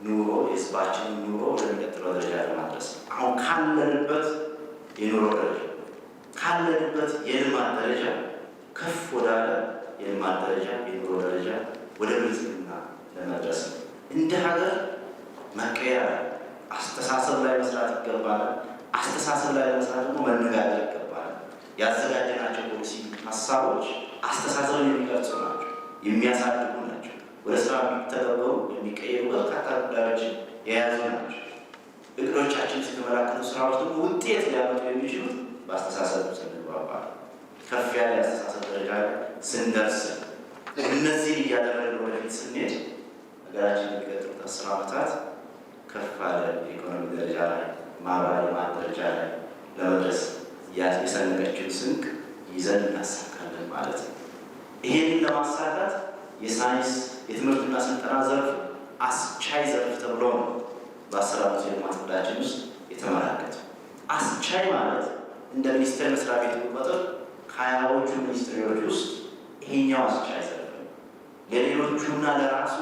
ኑሮ የህዝባችን ኑሮ ወደሚቀጥለው ደረጃ ለማድረስ አሁን ካለንበት የኑሮ ደረጃ ካለንበት የልማት ደረጃ ከፍ ወዳለ የልማት ደረጃ የኑሮ ደረጃ ወደ ብልጽግና ለመድረስ እንደ ሀገር መቀየር አስተሳሰብ ላይ መስራት ይገባል። አስተሳሰብ ላይ መስራት ደግሞ መነጋገር ይገባል። ያዘጋጀናቸው ፖሊሲ ሀሳቦች አስተሳሰብን የሚቀርጹ ናቸው፣ የሚያሳድጉ ናቸው፣ ወደ ስራ የሚተገበሩ የሚቀየሩ በርካታ ጉዳዮችን የያዙ ናቸው። እቅዶቻችን ሲተመላከቱ ስራዎች ደግሞ ውጤት ሊያመጡ የሚችሉት በአስተሳሰብ ስንግባባ ከፍ ያለ የአስተሳሰብ ደረጃ ስንደርስ እነዚህን እያደረግን ወደፊት ስንሄድ ሀገራችን የሚቀጥሉት 10 ዓመታት ከፍ ያለ የኢኮኖሚ ደረጃ ላይ ማህበራዊ ልማት ደረጃ ላይ ለመድረስ የሰነቀችውን ስንቅ ይዘን እናሳካለን ማለት ነው። ይሄንን ለማሳካት የሳይንስ የትምህርትና ስልጠና ዘርፍ አስቻይ ዘርፍ ተብሎ ነው በ10 ዓመቱ የልማት ዕቅዳችን ውስጥ የተመለከተው። አስቻይ ማለት እንደ ሚኒስቴር መስሪያ ቤት ቁጥር ከ20ዎቹ ሚኒስትሪዎች ውስጥ ይሄኛው አስቻይ ዘርፍ ነው። ለሌሎቹና ለራሱ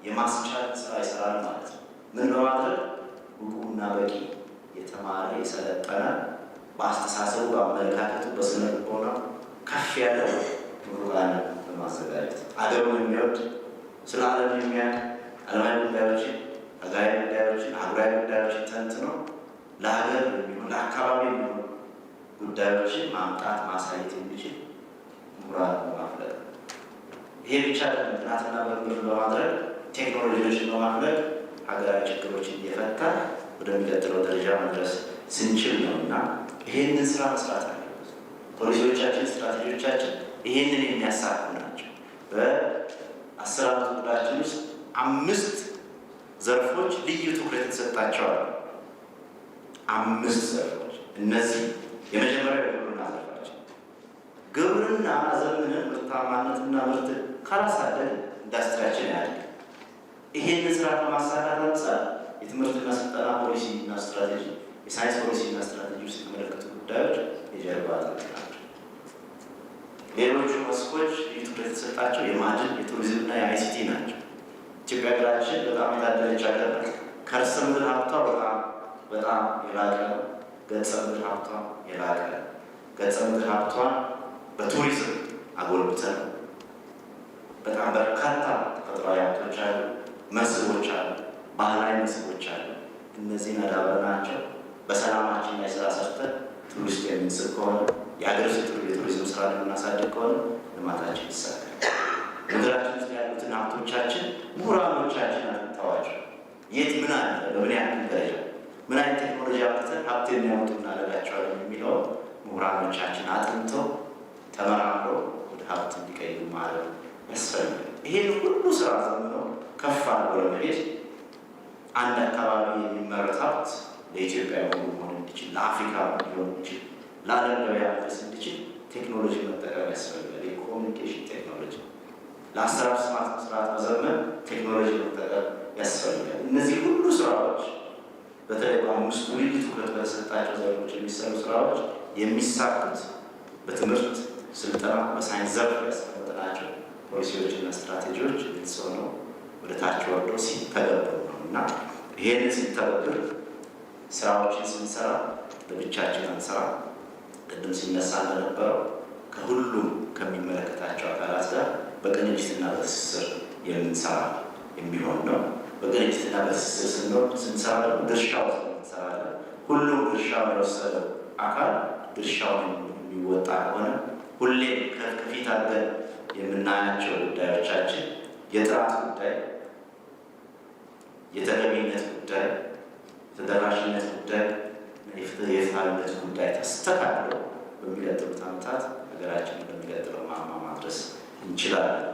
የማስቻል ስራ ይሰራል ማለት ነው። ምን በማድረግ ብቁና በቂ የተማረ የሰለጠነ በአስተሳሰቡ በአመለካከቱ በስነ ልቦና ከፍ ያለ ምሩቃን በማዘጋጀት አገሩን የሚወድ ስለ ዓለም የሚያውቅ ዓለማዊ ጉዳዮችን፣ ሀገራዊ ጉዳዮችን፣ አህጉራዊ ጉዳዮችን ተንትኖ ለሀገር የሚሆን ለአካባቢ የሚሆን ጉዳዮችን ማምጣት ማሳየት የሚችል ምሁራን በማፍለቅ ይሄ ብቻ ጥናትና ምርምር በማድረግ ቴክኖሎጂዎችን በማፍለቅ ሀገራዊ ችግሮችን እየፈታ ወደሚቀጥለው ደረጃ መድረስ ስንችል ነው እና ይሄንን ስራ መስራት አለበት። ፖሊሲዎቻችን፣ ስትራቴጂዎቻችን ይሄንን የሚያሳኩ ናቸው። በ10 ዓመት ዕቅዳችን ውስጥ 5 ዘርፎች ልዩ ትኩረት የተሰጣቸዋል። 5 ዘርፎች እነዚህ የመጀመሪያው የግብርና ዘርፋችን ግብርና ዘመንን ምርታማነትና ምርት ካላሳደግ ኢንዱስትሪያችን ያድግ። ይሄንን ስራ ከማሳካት አንጻር የትምህርትና ስልጠና ፖሊሲ እና ስትራቴጂ፣ የሳይንስ ፖሊሲ እና ስትራቴጂ ውስጥ የተመለከቱ ጉዳዮች የጀርባ አጥንት ናቸው። ሌሎቹ መስኮች ልዩ ትኩረት የተሰጣቸው የማዕድን፣ የቱሪዝም እና የአይሲቲ ናቸው። ኢትዮጵያ ሀገራችን በጣም የታደለች ሀገር ናት። ከርሰ ምድር ሀብቷ በጣም የላቀ ነው። ገጸ ምድር ሀብቷ የላቀ ነው። ገጸ ምድር ሀብቷን በቱሪዝም አጎልብተን በጣም በርካታ ተፈጥሯዊ ሀብቶች አሉ፣ መስህቦች አሉ፣ ባህላዊ መስህቦች አሉ። እነዚህን አዳበርናቸው። በሰላማችን ላይ ስራ ሰርተን ቱሪስት የምንስብ ከሆነ የሀገር ውስጥ የቱሪዝም ስራ የምናሳድግ ከሆነ ልማታችን ይሳካል። ምድራችን ውስጥ ያሉትን ሀብቶቻችን ምሁራኖቻችን አጥንተዋቸው የት ምን አለ፣ በምን ያህል ደረጃ ምን አይነት ቴክኖሎጂ አምጥተን ሀብት የሚያመጡ እናደርጋቸዋለን የሚለው ምሁራኖቻችን አጥንተው ተመራምረው ወደ ሀብት እንዲቀይሩ ማድረግ ያስፈልጋል። ይሄን ሁሉ ስራ ዘምነው ከፍ አድርጎ ለመሄድ አንድ አካባቢ የሚመረት ሀብት ለኢትዮጵያ መሆን እንዲችል፣ ለአፍሪካ ሊሆን እንዲችል፣ ለዓለም ገበያ መድረስ እንዲችል ቴክኖሎጂ መጠቀም ያስፈልጋል። የኮሚኒኬሽን ቴክኖሎጂ ለአሰራር ስርዓት መዘመን ቴክኖሎጂ መጠቀም ያስፈልጋል። እነዚህ ሁሉ ስራዎች በተለይ በ5ቱ ልዩ ትኩረት በተሰጣቸው ዘርፎች የሚሰሩ ስራዎች የሚሳኩት በትምህርት ስልጠና፣ በሳይንስ ዘርፍ ያስቀመጥናቸው ፖሊሲዎችና ስትራቴጂዎች ግልጽ ሆነው ወደ ታች ወርደው ሲተገበሩ ነው እና ይሄንን ሲተገበር ስራዎችን ስንሰራ ለብቻችን አንሰራ። ቅድም ሲነሳ እንደነበረው ከሁሉም ከሚመለከታቸው አካላት ጋር በቅንጅትና በትስስር የምንሰራ የሚሆን ነው። በቅንጅትና በትስስር ስንሰራ ድርሻው እንሰራለን። ሁሉም ድርሻውን የወሰደው አካል ድርሻውን የሚወጣ ከሆነ ሁሌም ከፊት አድርገን የምናያቸው ጉዳዮቻችን የጥራት ጉዳይ፣ የተገቢነት ጉዳይ፣ የተደራሽነት ጉዳይ፣ የፍትሃዊነት ጉዳይ ተስተካክለው በሚቀጥሉት ዓመታት ሀገራችንን በሚቀጥለው ማማ ማድረስ እንችላለን።